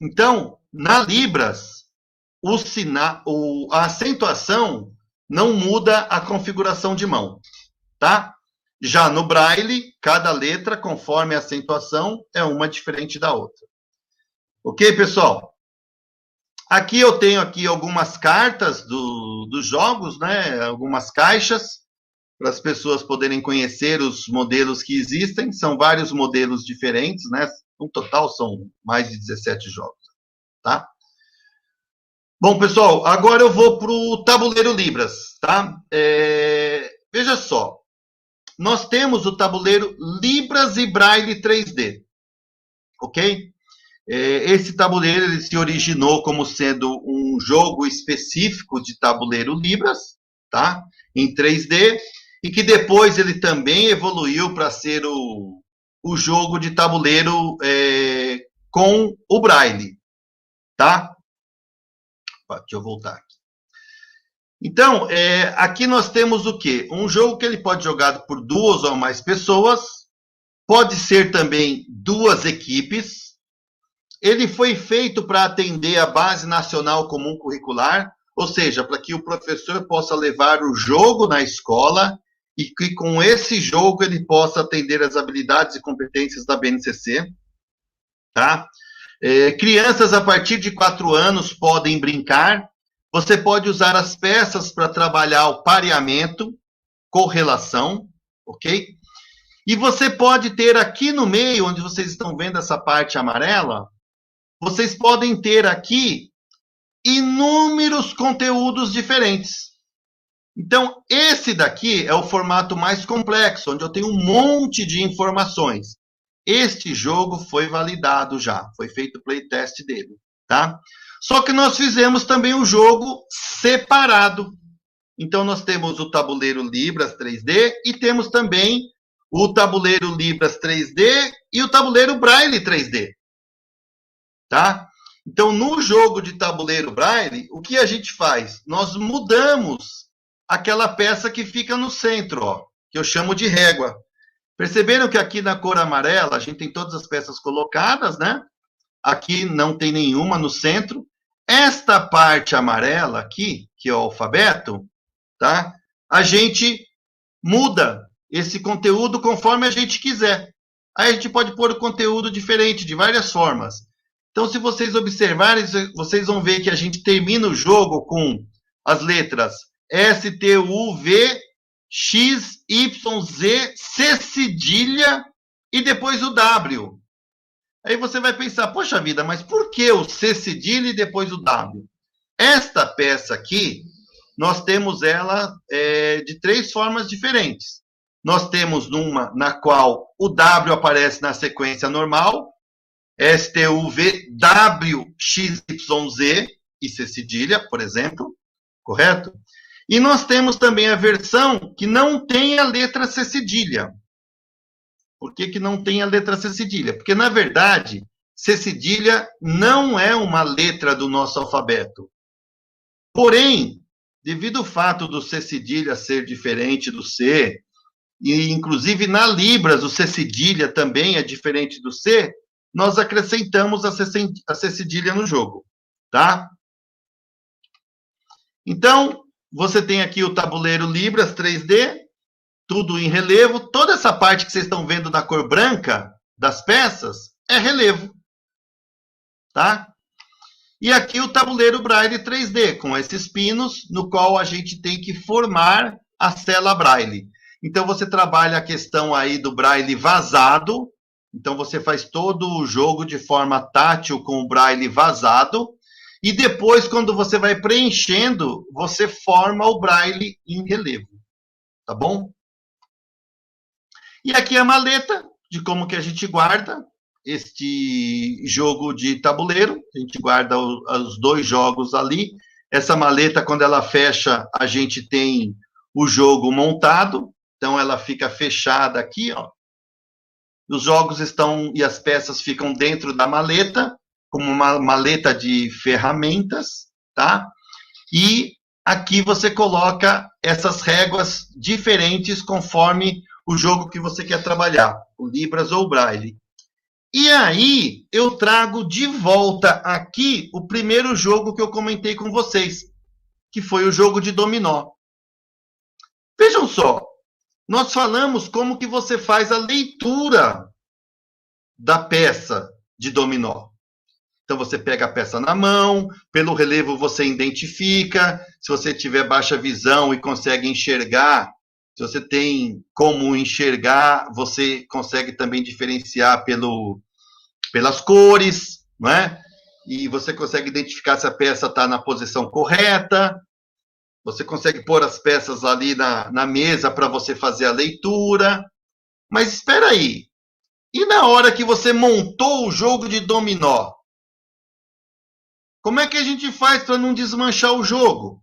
Então, na Libras, a acentuação não muda a configuração de mão, tá? Já no braille, cada letra, conforme a acentuação, é uma diferente da outra. Ok, pessoal? Aqui eu tenho aqui algumas cartas dos jogos, né? Algumas caixas, para as pessoas poderem conhecer os modelos que existem. São vários modelos diferentes, né? No total são mais de 17 jogos, tá? Bom, pessoal, agora eu vou para o tabuleiro Libras, tá? Veja só, nós temos o tabuleiro Libras e Braille 3D, ok? Esse tabuleiro ele se originou como sendo um jogo específico de tabuleiro Libras, tá? Em 3D, e que depois ele também evoluiu para ser o jogo de tabuleiro com o Braille, tá? Deixa eu voltar aqui. Então, aqui nós temos o quê? Um jogo que ele pode ser jogado por 2 ou mais pessoas, pode ser também 2 equipes. Ele foi feito para atender a Base Nacional Comum Curricular, ou seja, para que o professor possa levar o jogo na escola e que com esse jogo ele possa atender as habilidades e competências da BNCC, tá? Crianças a partir de 4 anos podem brincar. Você pode usar as peças para trabalhar o pareamento, correlação, ok? E você pode ter aqui no meio, onde vocês estão vendo essa parte amarela, vocês podem ter aqui inúmeros conteúdos diferentes. Então, esse daqui é o formato mais complexo, onde eu tenho um monte de informações. Este jogo foi validado já, foi feito o playtest dele, tá? Só que nós fizemos também o jogo separado. Então, nós temos o tabuleiro Libras 3D e temos também o tabuleiro Libras 3D e o tabuleiro Braille 3D. Tá? Então, no jogo de tabuleiro Braille, o que a gente faz? Nós mudamos aquela peça que fica no centro, ó, que eu chamo de régua. Perceberam que aqui na cor amarela a gente tem todas as peças colocadas, né? Aqui não tem nenhuma no centro. Esta parte amarela aqui, que é o alfabeto, tá? A gente muda esse conteúdo conforme a gente quiser. Aí a gente pode pôr o conteúdo diferente, de várias formas. Então, se vocês observarem, vocês vão ver que a gente termina o jogo com as letras S, T, U, V, X, Y, Z, C cedilha e depois o W. Aí você vai pensar, poxa vida, mas por que o C cedilha e depois o W? Esta peça aqui, nós temos ela de 3 formas diferentes. Nós temos uma na qual o W aparece na sequência normal, S, T, U, V, W, X, Y, Z e C cedilha, por exemplo, correto? E nós temos também a versão que não tem a letra C cedilha. Por que não tem a letra C cedilha? Porque, na verdade, C cedilha não é uma letra do nosso alfabeto. Porém, devido ao fato do C cedilha ser diferente do C, e inclusive na Libras o C cedilha também é diferente do C, nós acrescentamos a C cedilha no jogo, tá? Então, você tem aqui o tabuleiro Libras 3D, tudo em relevo. Toda essa parte que vocês estão vendo da cor branca das peças é relevo, tá? E aqui o tabuleiro Braille 3D, com esses pinos, no qual a gente tem que formar a cela Braille. Então, você trabalha a questão aí do Braille vazado. Então, você faz todo o jogo de forma tátil com o Braille vazado. E depois, quando você vai preenchendo, você forma o Braille em relevo. Tá bom? E aqui a maleta de como que a gente guarda este jogo de tabuleiro. A gente guarda os 2 jogos ali. Essa maleta, quando ela fecha, a gente tem o jogo montado. Então, ela fica fechada aqui, ó. Os jogos estão e as peças ficam dentro da maleta, como uma maleta de ferramentas, tá? E aqui você coloca essas réguas diferentes conforme o jogo que você quer trabalhar, o Libras ou o Braille. E aí, eu trago de volta aqui o primeiro jogo que eu comentei com vocês, que foi o jogo de dominó. Vejam só, nós falamos como que você faz a leitura da peça de dominó. Então, você pega a peça na mão, pelo relevo você identifica, se você tiver baixa visão e consegue enxergar, se você tem como enxergar, você consegue também diferenciar pelas cores, não é? E você consegue identificar se a peça está na posição correta, você consegue pôr as peças ali na mesa para você fazer a leitura. Mas espera aí, e na hora que você montou o jogo de dominó, como é que a gente faz para não desmanchar o jogo?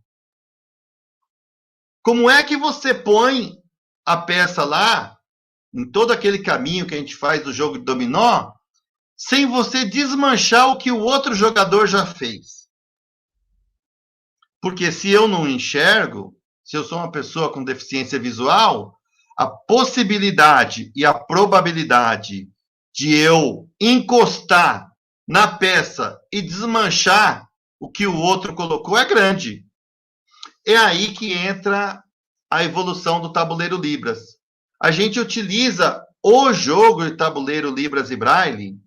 Como é que você põe a peça lá, em todo aquele caminho que a gente faz do jogo de dominó, sem você desmanchar o que o outro jogador já fez? Porque se eu não enxergo, se eu sou uma pessoa com deficiência visual, a possibilidade e a probabilidade de eu encostar na peça e desmanchar o que o outro colocou é grande. É aí que entra a evolução do tabuleiro Libras. A gente utiliza o jogo de tabuleiro Libras e Braille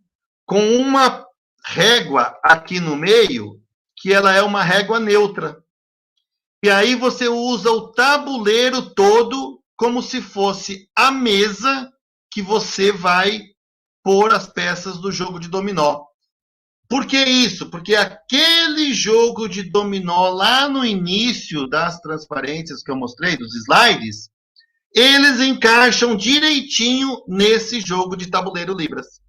com uma régua aqui no meio, que ela é uma régua neutra. E aí você usa o tabuleiro todo como se fosse a mesa que você vai pôr as peças do jogo de dominó. Por que isso? Porque aquele jogo de dominó lá no início das transparências que eu mostrei, dos slides, eles encaixam direitinho nesse jogo de tabuleiro Libras.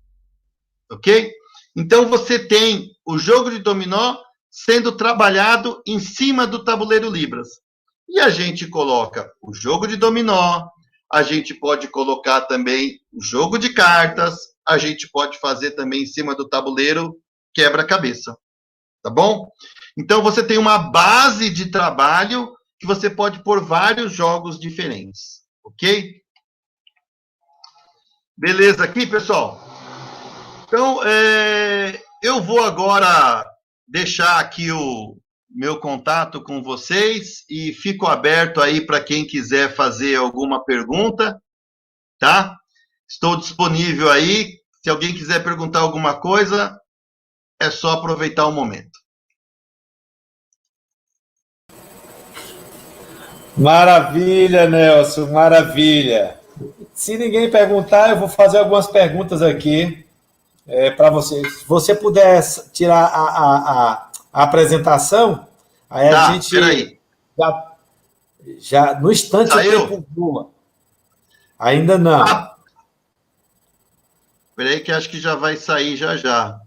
Ok? Então você tem o jogo de dominó sendo trabalhado em cima do tabuleiro Libras. E a gente coloca o jogo de dominó, a gente pode colocar também o jogo de cartas, a gente pode fazer também em cima do tabuleiro quebra-cabeça, tá bom? Então, você tem uma base de trabalho que você pode pôr vários jogos diferentes, ok? Beleza aqui, pessoal? Então, eu vou agora deixar aqui o meu contato com vocês e fico aberto aí para quem quiser fazer alguma pergunta, tá? Estou disponível aí. Se alguém quiser perguntar alguma coisa, é só aproveitar o momento. Maravilha, Nelson, maravilha. Se ninguém perguntar, eu vou fazer algumas perguntas aqui para você. Se você puder tirar a apresentação, aí a gente peraí. já no instante Saiu? o tempo voa. Ainda não. Peraí que acho que já vai sair já.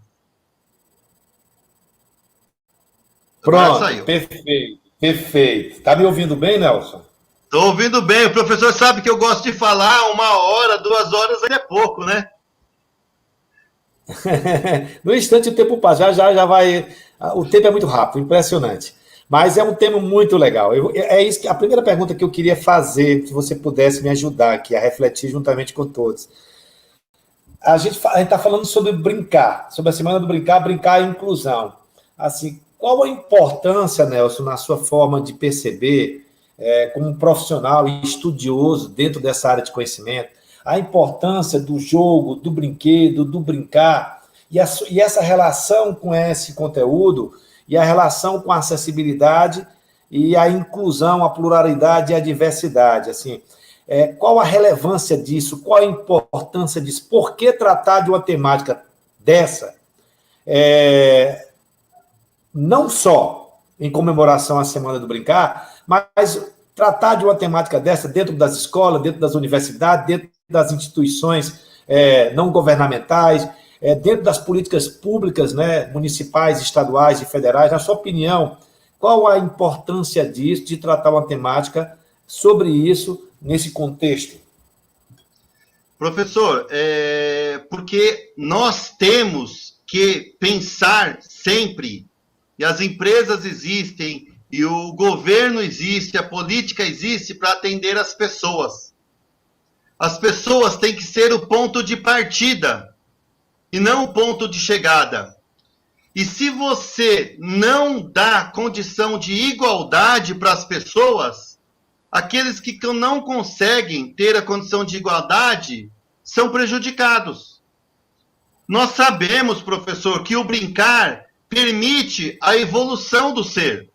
Pronto, saiu. Perfeito. Está me ouvindo bem, Nelson? Estou ouvindo bem. O professor sabe que eu gosto de falar 1 hora, 2 horas, é pouco, né? No instante o tempo passa, já vai. O tempo é muito rápido, impressionante. Mas é um tema muito legal. É isso que a primeira pergunta que eu queria fazer, se você pudesse me ajudar aqui a refletir juntamente com todos. A gente está falando sobre brincar, sobre a semana do brincar e inclusão. Assim, qual a importância, Nelson, na sua forma de perceber, como um profissional e estudioso dentro dessa área de conhecimento, a importância do jogo, do brinquedo, do brincar, e essa relação com esse conteúdo, e a relação com a acessibilidade, e a inclusão, a pluralidade e a diversidade. Assim, qual a relevância disso? Qual a importância disso? Por que tratar de uma temática dessa? Não só em comemoração à Semana do Brincar, mas tratar de uma temática dessa dentro das escolas, dentro das universidades, dentro das instituições não governamentais, dentro das políticas públicas, né, municipais, estaduais e federais. Na sua opinião, qual a importância disso, de tratar uma temática sobre isso nesse contexto? Professor, porque nós temos que pensar sempre, e as empresas existem, e o governo existe, a política existe para atender as pessoas. As pessoas têm que ser o ponto de partida e não o ponto de chegada. E se você não dá condição de igualdade para as pessoas, aqueles que não conseguem ter a condição de igualdade são prejudicados. Nós sabemos, professor, que o brincar permite a evolução do ser.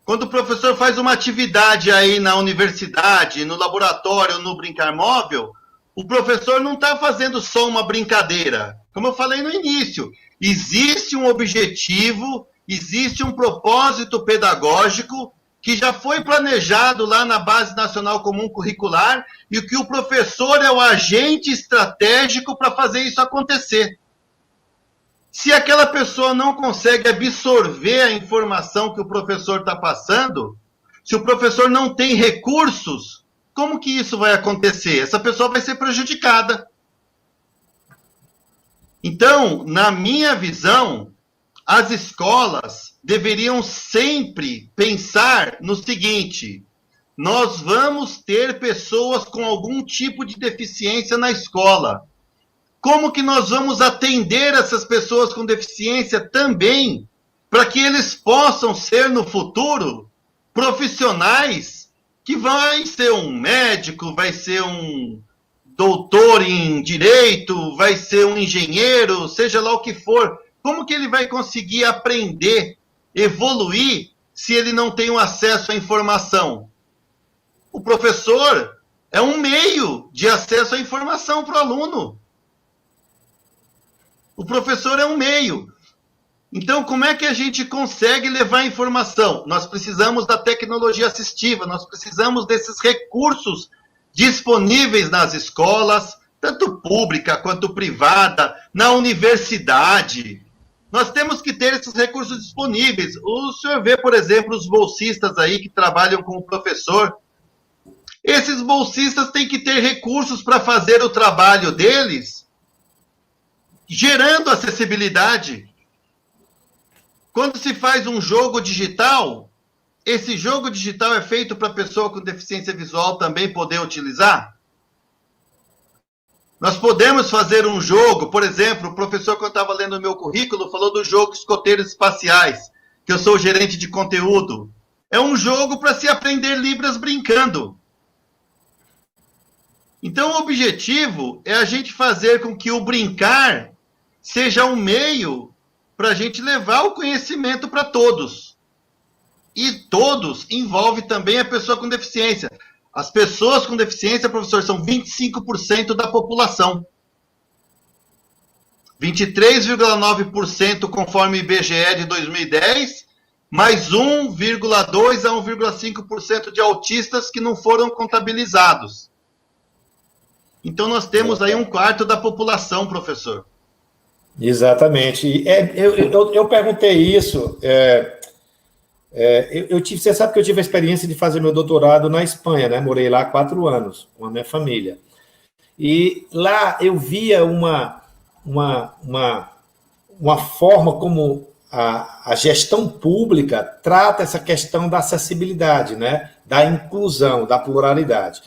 Quando o professor faz uma atividade aí na universidade, no laboratório, no brincar móvel, o professor não está fazendo só uma brincadeira. Como eu falei no início, existe um objetivo, existe um propósito pedagógico que já foi planejado lá na Base Nacional Comum Curricular e que o professor é o agente estratégico para fazer isso acontecer. Se aquela pessoa não consegue absorver a informação que o professor está passando, se o professor não tem recursos, como que isso vai acontecer? Essa pessoa vai ser prejudicada. Então, na minha visão, as escolas deveriam sempre pensar no seguinte: nós vamos ter pessoas com algum tipo de deficiência na escola. Como que nós vamos atender essas pessoas com deficiência também, para que eles possam ser no futuro profissionais que vai ser um médico, vai ser um doutor em direito, vai ser um engenheiro, seja lá o que for. Como que ele vai conseguir aprender, evoluir, se ele não tem o acesso à informação? O professor é um meio de acesso à informação para o aluno. O professor é um meio. Então, como é que a gente consegue levar informação? Nós precisamos da tecnologia assistiva, nós precisamos desses recursos disponíveis nas escolas, tanto pública quanto privada, na universidade. Nós temos que ter esses recursos disponíveis. O senhor vê, por exemplo, os bolsistas aí que trabalham com o professor. Esses bolsistas têm que ter recursos para fazer o trabalho deles, gerando acessibilidade. Quando se faz um jogo digital, esse jogo digital é feito para a pessoa com deficiência visual também poder utilizar? Nós podemos fazer um jogo, por exemplo, o professor, quando estava lendo o meu currículo, falou do jogo Escoteiros Espaciais, que eu sou o gerente de conteúdo. É um jogo para se aprender Libras brincando. Então, o objetivo é a gente fazer com que o brincar seja um meio para a gente levar o conhecimento para todos. E todos envolve também a pessoa com deficiência. As pessoas com deficiência, professor, são 25% da população. 23,9% conforme o IBGE de 2010, mais 1,2% a 1,5% de autistas que não foram contabilizados. Então, nós temos aí um quarto da população, professor. Exatamente. Eu perguntei isso. Você sabe que eu tive a experiência de fazer meu doutorado na Espanha, né? Morei lá 4 anos com a minha família. E lá eu via uma forma como a gestão pública trata essa questão da acessibilidade, né? Da inclusão, da pluralidade.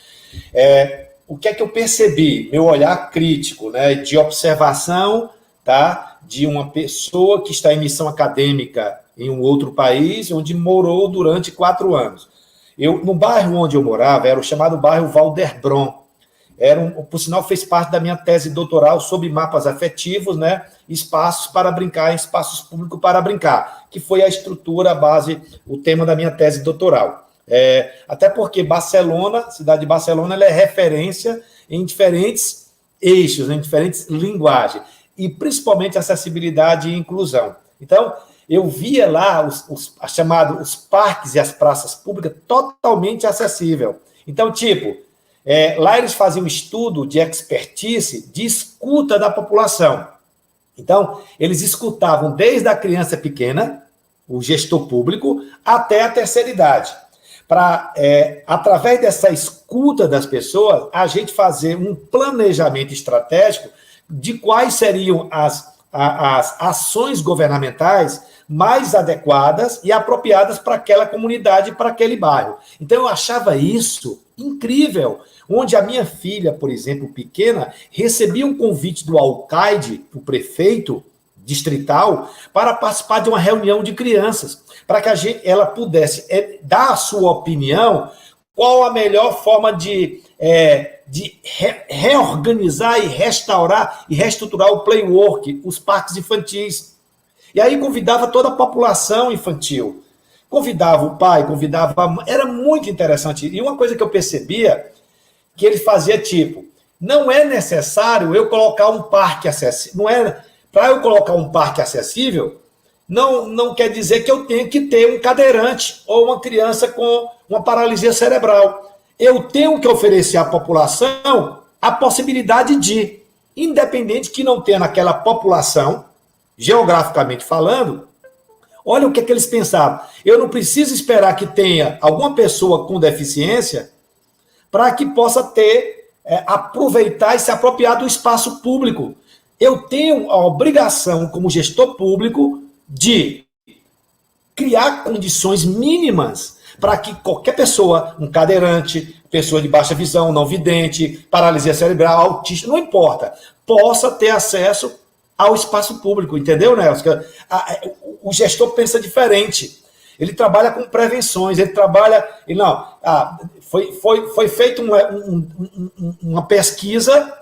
O que é que eu percebi? Meu olhar crítico, né? De observação, tá? De uma pessoa que está em missão acadêmica em um outro país, onde morou durante 4 anos. No bairro onde eu morava, era o chamado bairro Valderbron. Por sinal, fez parte da minha tese doutoral sobre mapas afetivos, né? Espaços para brincar, espaços públicos para brincar, que foi a estrutura, a base, o tema da minha tese doutoral. Até porque Barcelona, a cidade de Barcelona, ela é referência em diferentes eixos, em diferentes linguagens, e principalmente acessibilidade e inclusão. Então, eu via lá os parques e as praças públicas totalmente acessíveis. Então, lá eles faziam um estudo de expertise, de escuta da população. Então, eles escutavam desde a criança pequena, o gestor público, até a terceira idade. Para, através dessa escuta das pessoas, a gente fazer um planejamento estratégico de quais seriam as ações governamentais mais adequadas e apropriadas para aquela comunidade, para aquele bairro. Então, eu achava isso incrível, onde a minha filha, por exemplo, pequena, recebia um convite do alcaide, o prefeito distrital, para participar de uma reunião de crianças, para que ela pudesse dar a sua opinião, qual a melhor forma de reorganizar e restaurar e reestruturar o playwork, os parques infantis. E aí convidava toda a população infantil. Convidava o pai, convidava a mãe. Era muito interessante. E uma coisa que eu percebia, que ele fazia não é necessário eu colocar um parque acessível. Para eu colocar um parque acessível, não quer dizer que eu tenha que ter um cadeirante ou uma criança com uma paralisia cerebral. Eu tenho que oferecer à população a possibilidade de, independente que não tenha naquela população, geograficamente falando, olha o que eles pensavam. Eu não preciso esperar que tenha alguma pessoa com deficiência para que possa aproveitar e se apropriar do espaço público. Eu tenho a obrigação, como gestor público, de criar condições mínimas para que qualquer pessoa, um cadeirante, pessoa de baixa visão, não vidente, paralisia cerebral, autista, não importa, possa ter acesso ao espaço público, entendeu, Nelson? O gestor pensa diferente. Ele trabalha com prevenções, ele trabalha... Foi feita uma pesquisa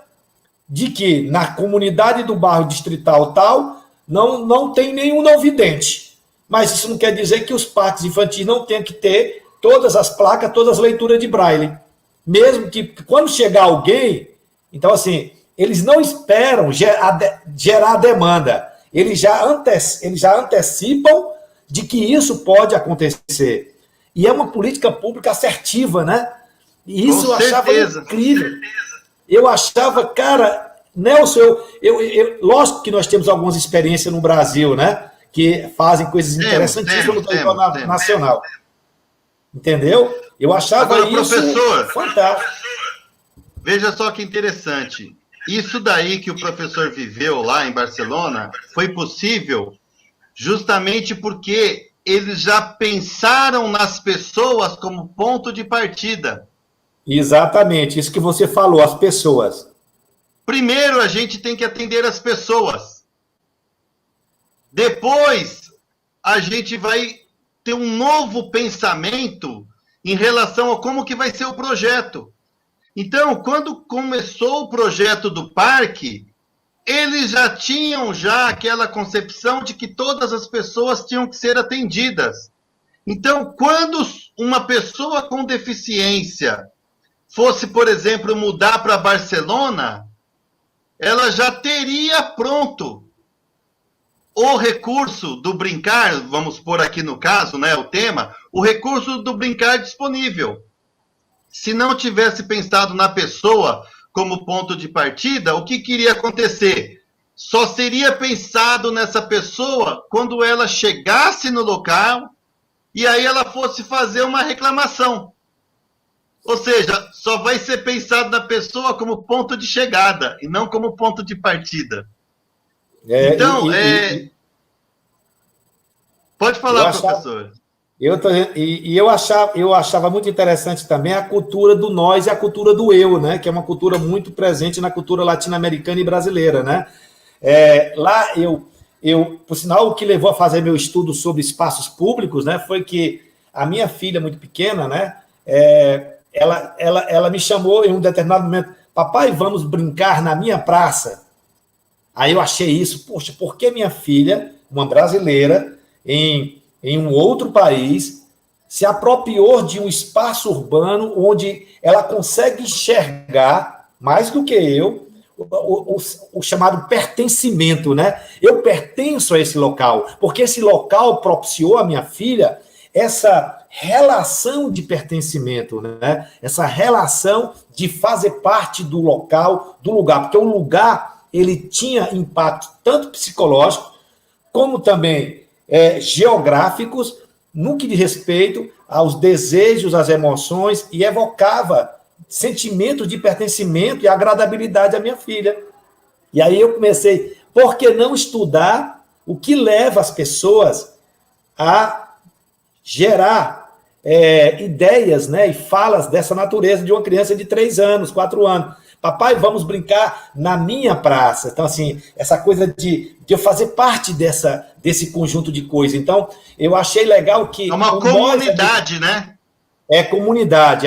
de que na comunidade do bairro distrital tal não tem nenhum não vidente. Mas isso não quer dizer que os parques infantis não tenham que ter todas as placas, todas as leituras de braille. Mesmo que quando chegar alguém... Então, assim, eles não esperam gerar demanda. Eles já antecipam de que isso pode acontecer. E é uma política pública assertiva, né? E isso eu achava incrível. Eu achava, cara, Nelson, lógico que nós temos algumas experiências no Brasil, né? Que fazem coisas interessantíssimas no território nacional. Entendeu? Eu achava agora, isso professor, fantástico. Veja só que interessante. Isso daí que o professor viveu lá em Barcelona foi possível justamente porque eles já pensaram nas pessoas como ponto de partida. Exatamente, isso que você falou, as pessoas. primeiro a gente tem que atender as pessoas. Depois, a gente vai ter um novo pensamento em relação a como que vai ser o projeto. Então, quando começou o projeto do parque, eles já tinham aquela concepção de que todas as pessoas tinham que ser atendidas. Então, quando uma pessoa com deficiência fosse, por exemplo, mudar para Barcelona, ela já teria pronto o recurso do brincar, vamos pôr aqui no caso, né, o tema, o recurso do brincar disponível. Se não tivesse pensado na pessoa como ponto de partida, o que iria acontecer? Só seria pensado nessa pessoa quando ela chegasse no local e aí ela fosse fazer uma reclamação. Ou seja, só vai ser pensado na pessoa como ponto de chegada e não como ponto de partida. Então, pode falar, professor. Eu achava muito interessante também a cultura do nós e a cultura do eu, né? Que é uma cultura muito presente na cultura latino-americana e brasileira, né? Lá por sinal, o que levou a fazer meu estudo sobre espaços públicos, né, foi que a minha filha, muito pequena, né, ela me chamou em um determinado momento: papai, vamos brincar na minha praça? Aí eu achei isso, poxa, por que minha filha, uma brasileira, em um outro país, se apropriou de um espaço urbano onde ela consegue enxergar, mais do que eu, o chamado pertencimento, né? Eu pertenço a esse local, porque esse local propiciou à minha filha essa relação de pertencimento, né? Essa relação de fazer parte do local, do lugar, porque o lugar, ele tinha impacto tanto psicológico, como também geográficos, no que diz respeito aos desejos, às emoções, e evocava sentimento de pertencimento e agradabilidade à minha filha. E aí eu comecei, por que não estudar o que leva as pessoas a gerar ideias, né, e falas dessa natureza de uma criança de 3 anos, 4 anos. Papai, vamos brincar na minha praça. Então, assim, essa coisa de eu fazer parte desse conjunto de coisas. Então, eu achei legal que... É uma comunidade, né? É comunidade.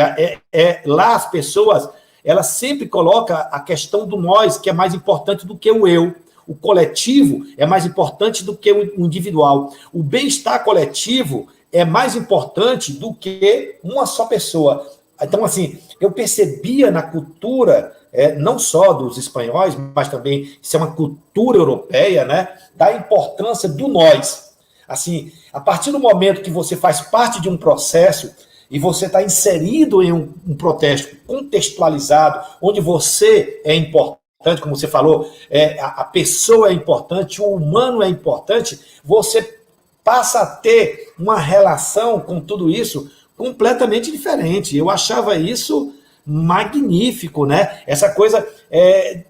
Lá as pessoas, elas sempre colocam a questão do nós, que é mais importante do que o eu. O coletivo é mais importante do que o individual. O bem-estar coletivo é mais importante do que uma só pessoa. Então, assim, eu percebia na cultura, não só dos espanhóis, mas também, isso é uma cultura europeia, né, da importância do nós. Assim, a partir do momento que você faz parte de um processo e você está inserido em um protesto contextualizado, onde você é importante, como você falou, a pessoa é importante, o humano é importante, você passa a ter uma relação com tudo isso completamente diferente. Eu achava isso magnífico, né? Essa coisa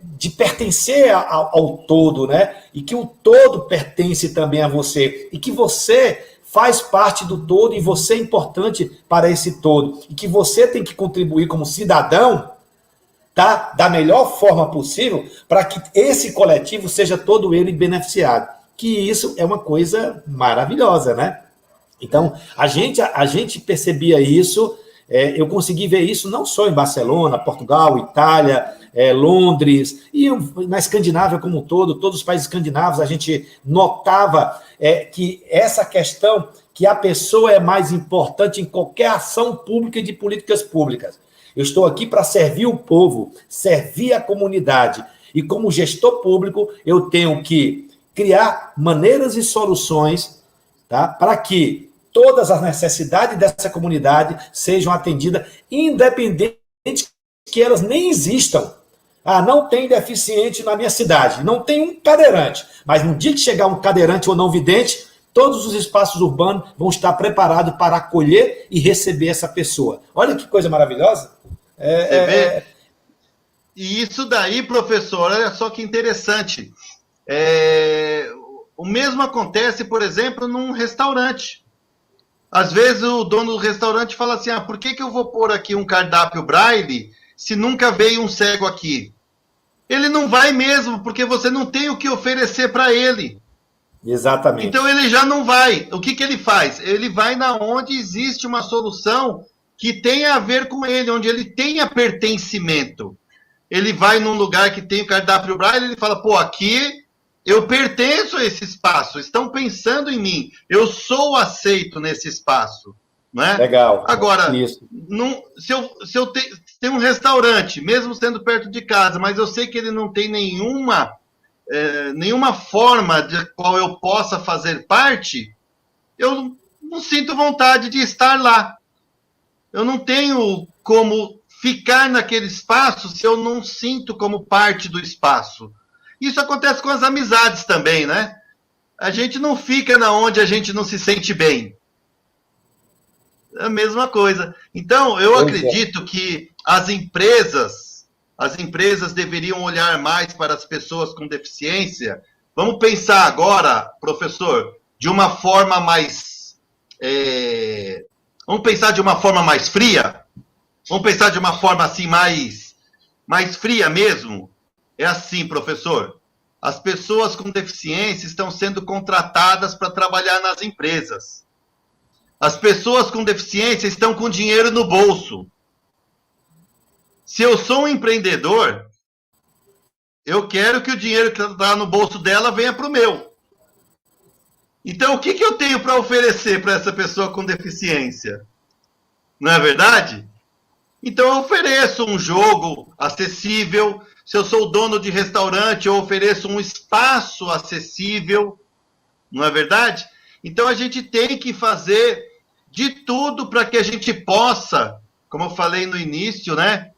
de pertencer ao todo, né? E que o todo pertence também a você, e que você faz parte do todo e você é importante para esse todo, e que você tem que contribuir como cidadão, tá? Da melhor forma possível para que esse coletivo seja todo ele beneficiado. Que isso é uma coisa maravilhosa, né? Então, a gente percebia isso, eu consegui ver isso não só em Barcelona, Portugal, Itália, Londres, e na Escandinávia como um todo, todos os países escandinavos, a gente notava que essa questão, que a pessoa é mais importante em qualquer ação pública e de políticas públicas. Eu estou aqui para servir o povo, servir a comunidade, e como gestor público, eu tenho que criar maneiras e soluções, tá, para que todas as necessidades dessa comunidade sejam atendidas, independente que elas nem existam. Não tem deficiente na minha cidade, não tem um cadeirante, mas no dia que chegar um cadeirante ou não vidente, todos os espaços urbanos vão estar preparados para acolher e receber essa pessoa. Olha que coisa maravilhosa. E isso daí, professor, olha só que interessante. O mesmo acontece, por exemplo, num restaurante. Às vezes o dono do restaurante fala assim, por que eu vou pôr aqui um cardápio braille se nunca veio um cego aqui? ele não vai mesmo, porque você não tem o que oferecer para ele. Exatamente. Então ele já não vai. O que ele faz? Ele vai na onde existe uma solução que tenha a ver com ele, onde ele tenha pertencimento. Ele vai num lugar que tem o cardápio Braille, ele fala, pô, aqui eu pertenço a esse espaço, estão pensando em mim, eu sou aceito nesse espaço. Não é? Legal. Agora, se eu tenho um restaurante, mesmo sendo perto de casa, mas eu sei que ele não tem nenhuma forma de qual eu possa fazer parte, eu não sinto vontade de estar lá. Eu não tenho como ficar naquele espaço se eu não sinto como parte do espaço. Isso acontece com as amizades também, né? A gente não fica na onde a gente não se sente bem. É a mesma coisa. Então, eu acredito que as empresas deveriam olhar mais para as pessoas com deficiência. Vamos pensar agora, professor, de uma forma mais... Vamos pensar de uma forma mais fria? Vamos pensar de uma forma assim mais fria mesmo? É assim, professor. As pessoas com deficiência estão sendo contratadas para trabalhar nas empresas. As pessoas com deficiência estão com dinheiro no bolso. Se eu sou um empreendedor, eu quero que o dinheiro que está no bolso dela venha para o meu. Então, o que eu tenho para oferecer para essa pessoa com deficiência? Não é verdade? Então, eu ofereço um jogo acessível. Se eu sou dono de restaurante, eu ofereço um espaço acessível. Não é verdade? Então, a gente tem que fazer de tudo para que a gente possa, como eu falei no início, né?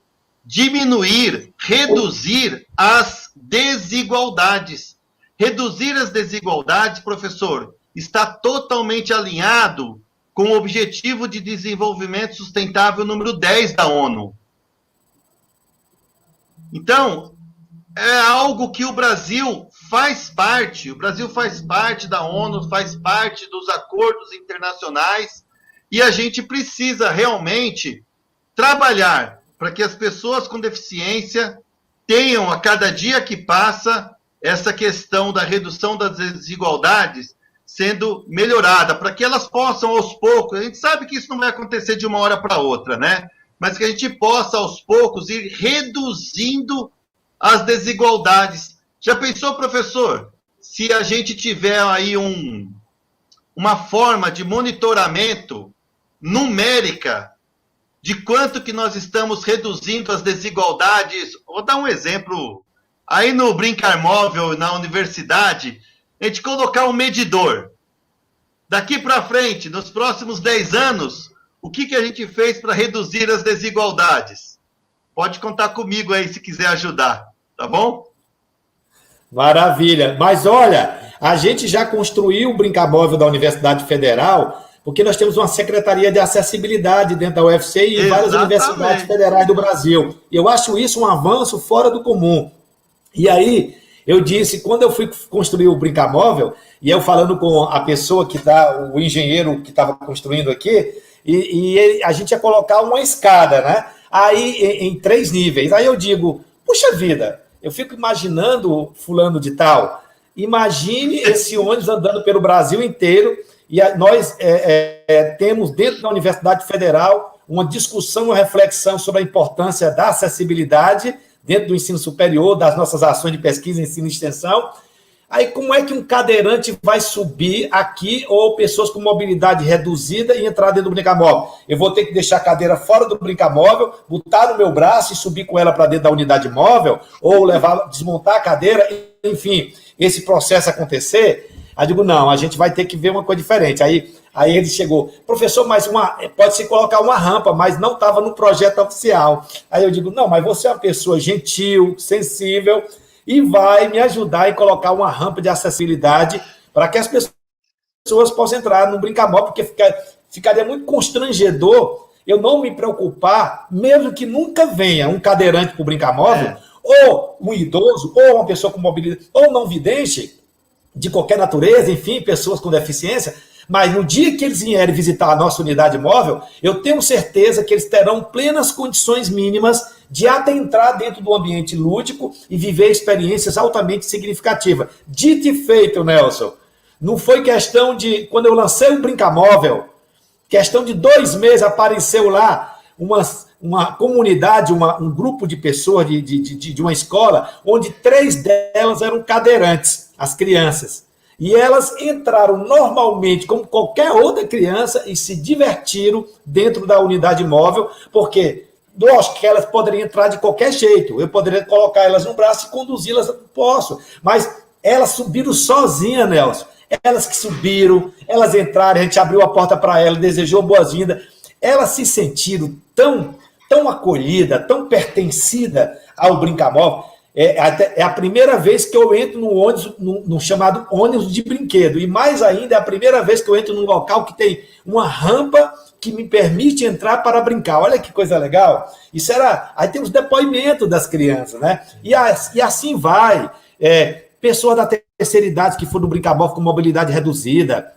Diminuir, reduzir as desigualdades. Reduzir as desigualdades, professor, está totalmente alinhado com o Objetivo de Desenvolvimento Sustentável número 10 da ONU. Então, é algo que o Brasil faz parte. O Brasil faz parte da ONU, faz parte dos acordos internacionais, e a gente precisa realmente trabalhar para que as pessoas com deficiência tenham, a cada dia que passa, essa questão da redução das desigualdades sendo melhorada, para que elas possam, aos poucos, a gente sabe que isso não vai acontecer de uma hora para outra, né? Mas que a gente possa, aos poucos, ir reduzindo as desigualdades. Já pensou, professor, se a gente tiver aí uma forma de monitoramento numérica de quanto que nós estamos reduzindo as desigualdades? Vou dar um exemplo. Aí no Brincar Móvel, na universidade, a gente colocar um medidor. Daqui para frente, nos próximos 10 anos, o que a gente fez para reduzir as desigualdades? Pode contar comigo aí se quiser ajudar, tá bom? Maravilha. Mas olha, a gente já construiu o Brincar Móvel da Universidade Federal, porque nós temos uma Secretaria de Acessibilidade dentro da UFC e em várias universidades federais do Brasil. Eu acho isso um avanço fora do comum. E aí, eu disse, quando eu fui construir o Brincar Móvel, e eu falando com a pessoa que está, o engenheiro que estava construindo aqui, a gente ia colocar uma escada, né? Aí, em 3 níveis. Aí eu digo, puxa vida, eu fico imaginando fulano de tal, imagine esse ônibus andando pelo Brasil inteiro, e nós temos dentro da Universidade Federal uma discussão, uma reflexão sobre a importância da acessibilidade dentro do ensino superior, das nossas ações de pesquisa, ensino e extensão. Aí, como é que um cadeirante vai subir aqui, ou pessoas com mobilidade reduzida, e entrar dentro do Brincar Móvel? Eu vou ter que deixar a cadeira fora do Brincar Móvel, botar no meu braço e subir com ela para dentro da unidade móvel, ou desmontar a cadeira, enfim, esse processo acontecer. Aí eu digo, não, a gente vai ter que ver uma coisa diferente. Aí ele chegou, professor, mas pode-se colocar uma rampa, mas não estava no projeto oficial. Aí eu digo, não, mas você é uma pessoa gentil, sensível, e vai me ajudar em colocar uma rampa de acessibilidade para que as pessoas possam entrar no Brincar Móvel, porque ficaria muito constrangedor eu não me preocupar, mesmo que nunca venha um cadeirante para o Brincar Móvel, ou um idoso, ou uma pessoa com mobilidade, ou não vidente, de qualquer natureza, enfim, pessoas com deficiência, mas no dia que eles vierem visitar a nossa unidade móvel, eu tenho certeza que eles terão plenas condições mínimas de adentrar dentro do ambiente lúdico e viver experiências altamente significativas. Dito e feito, Nelson. Não foi questão de... Quando eu lancei o Brincamóvel, questão de 2 meses apareceu lá uma comunidade, um grupo de pessoas de uma escola, onde 3 delas eram cadeirantes, as crianças. E elas entraram normalmente, como qualquer outra criança, e se divertiram dentro da unidade móvel, porque, lógico que elas poderiam entrar de qualquer jeito, eu poderia colocar elas no braço e conduzi-las, posso, mas elas subiram sozinhas, Nelson. Elas que subiram, elas entraram, a gente abriu a porta para elas, desejou boas-vindas, elas se sentiram tão acolhida, tão pertencida ao Brincamóvel. É a primeira vez que eu entro no ônibus, no chamado ônibus de brinquedo. E mais ainda, é a primeira vez que eu entro num local que tem uma rampa que me permite entrar para brincar. Olha que coisa legal. Isso era... Aí tem os depoimentos das crianças, né? E assim vai. Pessoas da terceira idade que foram no Brincamóvel com mobilidade reduzida.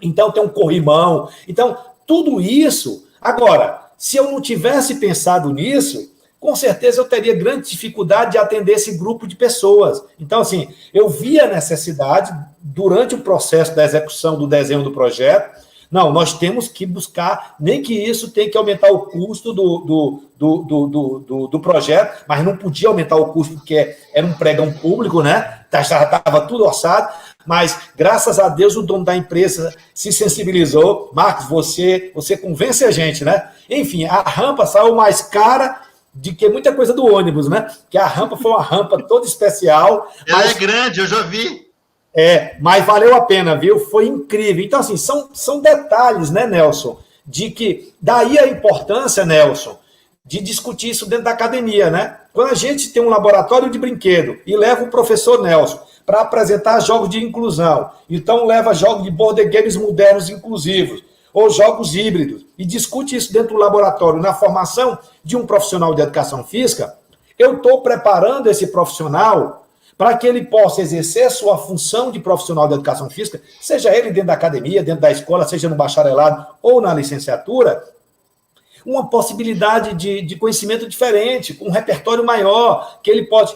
Então tem um corrimão. Então, tudo isso... Agora, se eu não tivesse pensado nisso, com certeza eu teria grande dificuldade de atender esse grupo de pessoas. Então, assim, eu vi a necessidade, durante o processo da execução do desenho do projeto, não, nós temos que buscar, nem que isso tem que aumentar o custo do projeto, mas não podia aumentar o custo porque era um pregão público, né? Estava tudo orçado, mas, graças a Deus, o dono da empresa se sensibilizou. Marcos, você convence a gente, né? Enfim, a rampa saiu mais cara de que muita coisa do ônibus, né? Que a rampa foi uma rampa toda especial. Ela é grande, eu já vi. Mas valeu a pena, viu? Foi incrível. Então, assim, são detalhes, né, Nelson? De que, daí a importância, Nelson, de discutir isso dentro da academia, né? Quando a gente tem um laboratório de brinquedo e leva o professor Nelson para apresentar jogos de inclusão, então leva jogos de board games modernos inclusivos, ou jogos híbridos, e discute isso dentro do laboratório, na formação de um profissional de educação física, eu estou preparando esse profissional para que ele possa exercer sua função de profissional de educação física, seja ele dentro da academia, dentro da escola, seja no bacharelado ou na licenciatura, uma possibilidade de conhecimento diferente, com um repertório maior, que ele pode...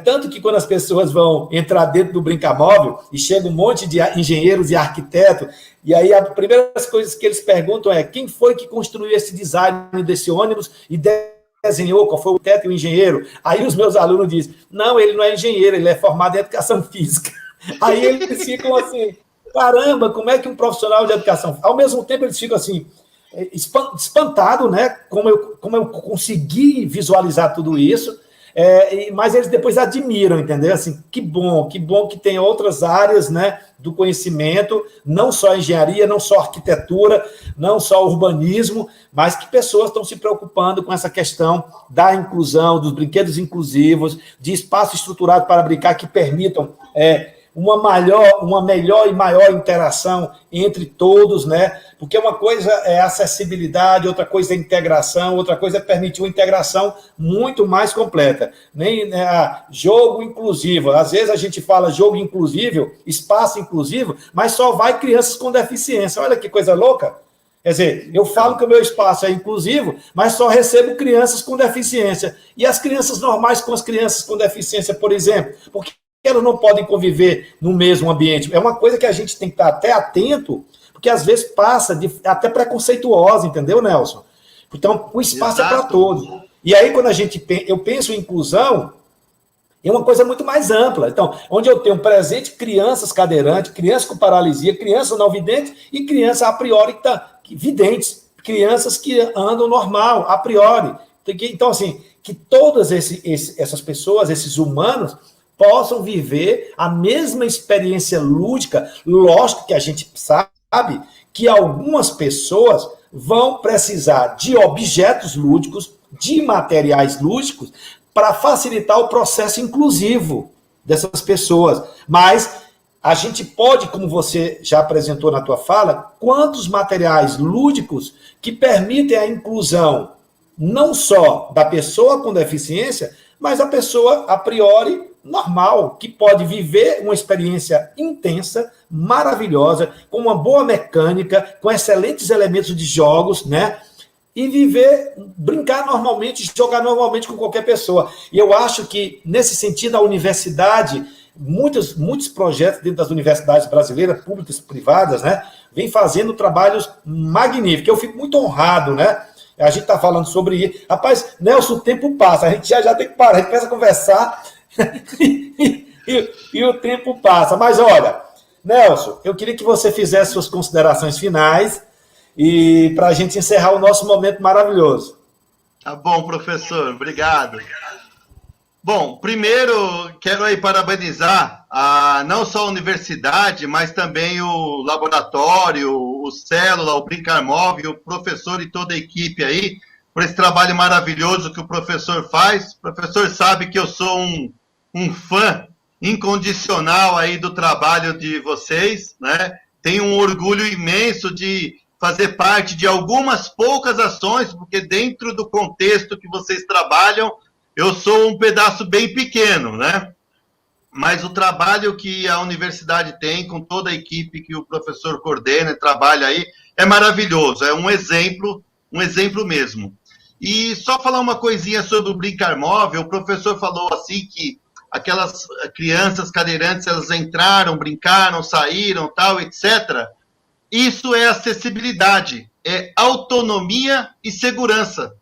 tanto que quando as pessoas vão entrar dentro do Brincamóvel e chega um monte de engenheiros e arquitetos, e aí as primeiras coisas que eles perguntam é quem foi que construiu esse design desse ônibus e desenhou, qual foi o teto e o engenheiro? Aí os meus alunos dizem, não, ele não é engenheiro, ele é formado em educação física. Aí eles ficam assim, caramba, como é que um profissional de educação... Ao mesmo tempo eles ficam assim, espantados, né? Como eu consegui visualizar tudo isso, mas eles depois admiram, entendeu? Assim, que bom que tem outras áreas, né, do conhecimento, não só engenharia, não só arquitetura, não só urbanismo, mas que pessoas estão se preocupando com essa questão da inclusão, dos brinquedos inclusivos, de espaço estruturado para brincar que permitam uma melhor e maior interação entre todos, né? Porque uma coisa é acessibilidade, outra coisa é integração, outra coisa é permitir uma integração muito mais completa. Jogo inclusivo. Às vezes a gente fala jogo inclusivo, espaço inclusivo, mas só vai crianças com deficiência. Olha que coisa louca. Quer dizer, eu falo que o meu espaço é inclusivo, mas só recebo crianças com deficiência. E as crianças normais com as crianças com deficiência, por exemplo, porque elas não podem conviver no mesmo ambiente. É uma coisa que a gente tem que estar até atento, porque às vezes passa até preconceituosa, entendeu, Nelson? Então, o espaço é para todos. E aí, quando eu penso em inclusão, é uma coisa muito mais ampla. Então, onde eu tenho presente crianças cadeirantes, crianças com paralisia, crianças não videntes e crianças a priori videntes, crianças que andam normal, a priori. Então, assim, que todas essas pessoas, esses humanos, possam viver a mesma experiência lúdica. Lógico que a gente sabe que algumas pessoas vão precisar de objetos lúdicos, de materiais lúdicos, para facilitar o processo inclusivo dessas pessoas. Mas a gente pode, como você já apresentou na tua fala, quantos materiais lúdicos que permitem a inclusão não só da pessoa com deficiência, mas a pessoa a priori normal, que pode viver uma experiência intensa, maravilhosa, com uma boa mecânica, com excelentes elementos de jogos, né? e viver, brincar normalmente, jogar normalmente com qualquer pessoa. E eu acho que, nesse sentido, a universidade, muitos projetos dentro das universidades brasileiras, públicas e privadas, né, vem fazendo trabalhos magníficos. Eu fico muito honrado, né? A gente está falando sobre isso. Rapaz, Nelson, o tempo passa, a gente já tem que parar, a gente começa a conversar e o tempo passa. Mas olha, Nelson, eu queria que você fizesse suas considerações finais e para a gente encerrar o nosso momento maravilhoso. Tá bom, professor, obrigado. Bom, primeiro quero aí parabenizar não só a universidade, mas também o laboratório, o Célula, o Brincar Móvel, o professor e toda a equipe aí, por esse trabalho maravilhoso que o professor faz. O professor sabe que eu sou um fã incondicional aí do trabalho de vocês, né? Tenho um orgulho imenso de fazer parte de algumas poucas ações, porque dentro do contexto que vocês trabalham, eu sou um pedaço bem pequeno, né? Mas o trabalho que a universidade tem, com toda a equipe que o professor coordena e trabalha aí, é maravilhoso, é um exemplo mesmo. E só falar uma coisinha sobre o Brincar Móvel, o professor falou assim que aquelas crianças cadeirantes, elas entraram, brincaram, saíram, tal, etc. Isso é acessibilidade, é autonomia e segurança.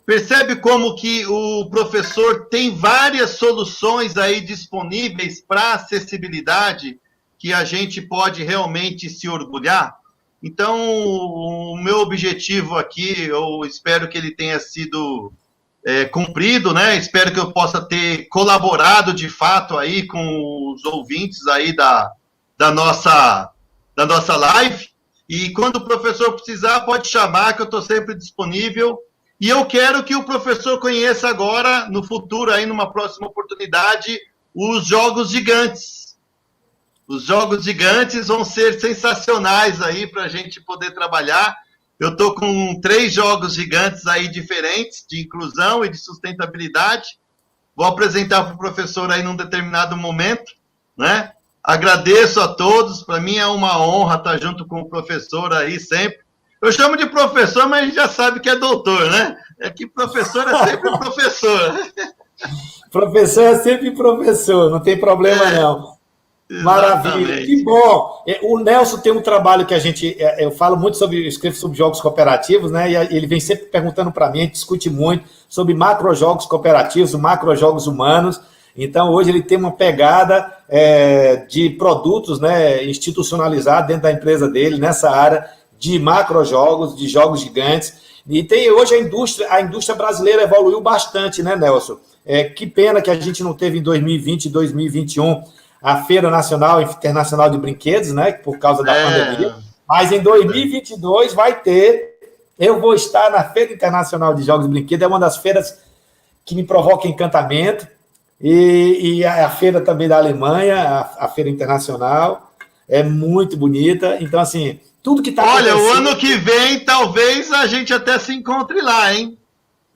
Percebe como que o professor tem várias soluções aí disponíveis para acessibilidade que a gente pode realmente se orgulhar? Então, o meu objetivo aqui, eu espero que ele tenha sido cumprido, né? Espero que eu possa ter colaborado de fato aí com os ouvintes aí da nossa live. E quando o professor precisar, pode chamar, que eu estou sempre disponível. E eu quero que o professor conheça agora, no futuro, aí numa próxima oportunidade, os Jogos Gigantes. Os Jogos Gigantes vão ser sensacionais aí para a gente poder trabalhar. Eu estou com 3 jogos gigantes aí diferentes, de inclusão e de sustentabilidade. Vou apresentar para o professor aí num determinado momento, né? Agradeço a todos, para mim é uma honra estar junto com o professor aí sempre. Eu chamo de professor, mas a gente já sabe que é doutor, né? É que professor é sempre professor. Professor é sempre professor, não tem problema não. Maravilha, Exatamente. que bom. O Nelson tem um trabalho que eu falo muito sobre, eu escrevo sobre jogos cooperativos, né? E ele vem sempre perguntando para mim, a gente discute muito sobre macrojogos cooperativos, macrojogos humanos. Então, hoje ele tem uma pegada de produtos, né, institucionalizados dentro da empresa dele, nessa área de macrojogos, de jogos gigantes. E hoje a indústria brasileira evoluiu bastante, né, Nelson? Que pena que a gente não teve em 2020 e 2021 a Feira Nacional e Internacional de Brinquedos, né, por causa da pandemia. Mas em 2022 vai ter. Eu vou estar na Feira Internacional de Jogos e Brinquedos, é uma das feiras que me provoca encantamento. E a feira também da Alemanha, a Feira Internacional, é muito bonita. Então, assim, tudo que está acontecendo... Olha, o ano que vem, talvez a gente até se encontre lá, hein?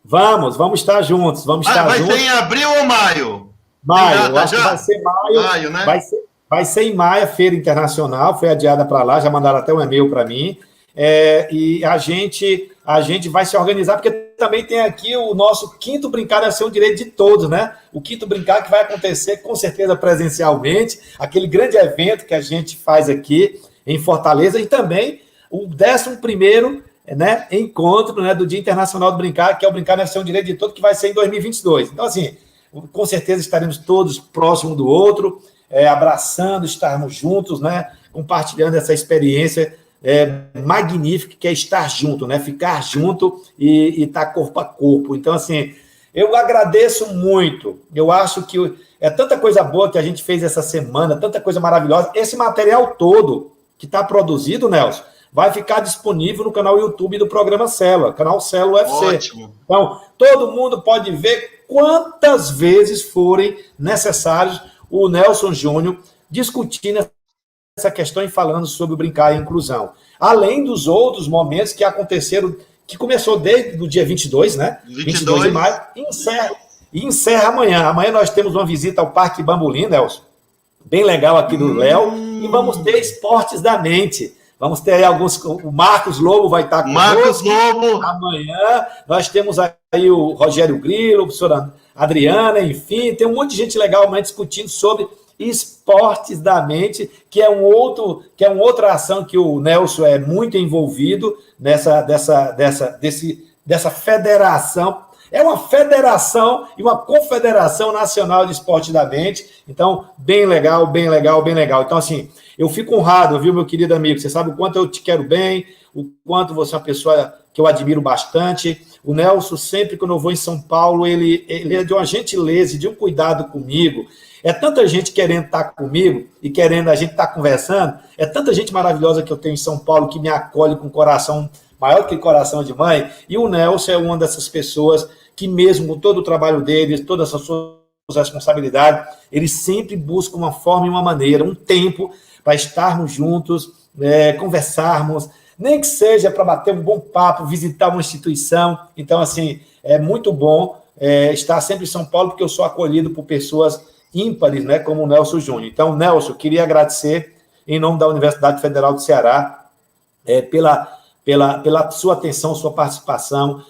Vamos estar juntos, vamos estar juntos. Vai ser em abril ou maio? Maio, eu acho que vai ser maio. Maio, né? Vai ser em maio a Feira Internacional, foi adiada para lá, já mandaram até um e-mail para mim. E a gente vai se organizar, porque também tem aqui o nosso quinto Brincar deve ser um direito de todos, né? O quinto Brincar que vai acontecer com certeza presencialmente, aquele grande evento que a gente faz aqui em Fortaleza, e também o 11º, né, encontro, né, do Dia Internacional do Brincar, que é o Brincar deve ser um direito de todos, que vai ser em 2022. Então, assim, com certeza estaremos todos próximos do outro, abraçando, estarmos juntos, né, compartilhando essa experiência magnífica, que é estar junto, né? Ficar junto e estar corpo a corpo. Então, assim, eu agradeço muito. Eu acho que é tanta coisa boa que a gente fez essa semana, tanta coisa maravilhosa. Esse material todo que está produzido, Nelson, vai ficar disponível no canal YouTube do programa Célula, canal Célula UFC. Ótimo. Então, todo mundo pode ver quantas vezes forem necessários o Nelson Júnior discutindo essa questão e falando sobre o brincar e inclusão. Além dos outros momentos que aconteceram, que começou desde o dia 22, né? 22 de maio, e encerra amanhã. Amanhã nós temos uma visita ao Parque Bambolim, Nelson, bem legal aqui do Léo, e vamos ter Esportes da Mente. Vamos ter aí alguns. O Marcos Lobo vai estar conosco. Marcos Lobo. Amanhã. Nós temos aí o Rogério Grilo, a professora Adriana, enfim, tem um monte de gente legal amanhã discutindo sobre esportes da mente, que é uma outra ação que o Nelson é muito envolvido dessa federação. É uma federação e uma confederação nacional de esporte da mente. Então, bem legal, bem legal, bem legal. Então, assim, eu fico honrado, viu, meu querido amigo? Você sabe o quanto eu te quero bem, o quanto você é uma pessoa que eu admiro bastante. O Nelson, sempre quando eu vou em São Paulo, ele é de uma gentileza, de um cuidado comigo. É tanta gente querendo estar comigo e querendo a gente estar conversando. É tanta gente maravilhosa que eu tenho em São Paulo que me acolhe com coração maior que coração de mãe. E o Nelson é uma dessas pessoas que, mesmo com todo o trabalho dele, toda essa sua responsabilidade, ele sempre busca uma forma e uma maneira, um tempo para estarmos juntos, conversarmos, nem que seja para bater um bom papo, visitar uma instituição. Então, assim, é muito bom estar sempre em São Paulo, porque eu sou acolhido por pessoas ímpares, né, como o Nelson Júnior. Então, Nelson, queria agradecer, em nome da Universidade Federal do Ceará, pela sua atenção, sua participação,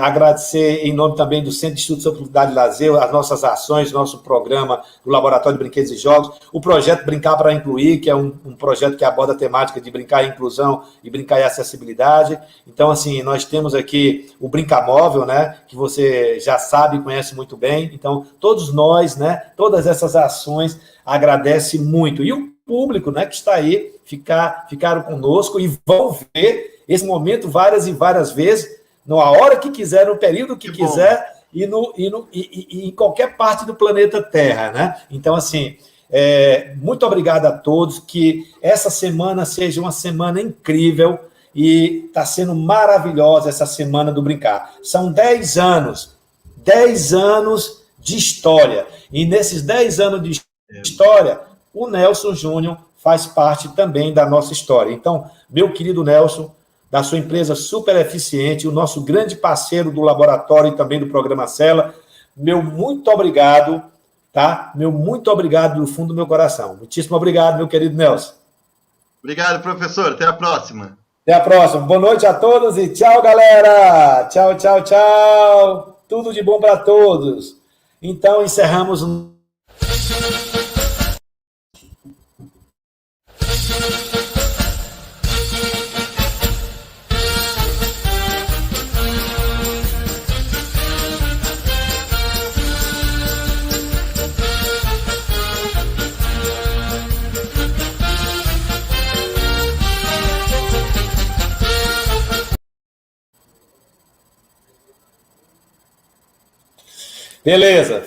agradecer em nome também do Centro de Estudos sobre Atividade e Lazer, as nossas ações, nosso programa do Laboratório de Brinquedos e Jogos, o projeto Brincar para Incluir, que é um projeto que aborda a temática de brincar e inclusão e brincar e acessibilidade. Então, assim, nós temos aqui o Brincamóvel, né, que você já sabe e conhece muito bem. Então, todos nós, né, todas essas ações, agradece muito. E o público, né, que está aí, ficaram conosco e vão ver esse momento várias e várias vezes, na hora que quiser, no período que quiser e em qualquer parte do planeta Terra, né? Então, assim, muito obrigado a todos, que essa semana seja uma semana incrível e está sendo maravilhosa essa semana do Brincar. São 10 anos de história, e nesses 10 anos de história, o Nelson Júnior faz parte também da nossa história. Então, meu querido Nelson, da sua empresa super eficiente, o nosso grande parceiro do laboratório e também do programa Cela, meu muito obrigado, tá? Meu muito obrigado do fundo do meu coração. Muitíssimo obrigado, meu querido Nelson. Obrigado, professor. Até a próxima. Até a próxima. Boa noite a todos e tchau, galera. Tchau, tchau, tchau. Tudo de bom para todos. Então, encerramos Beleza.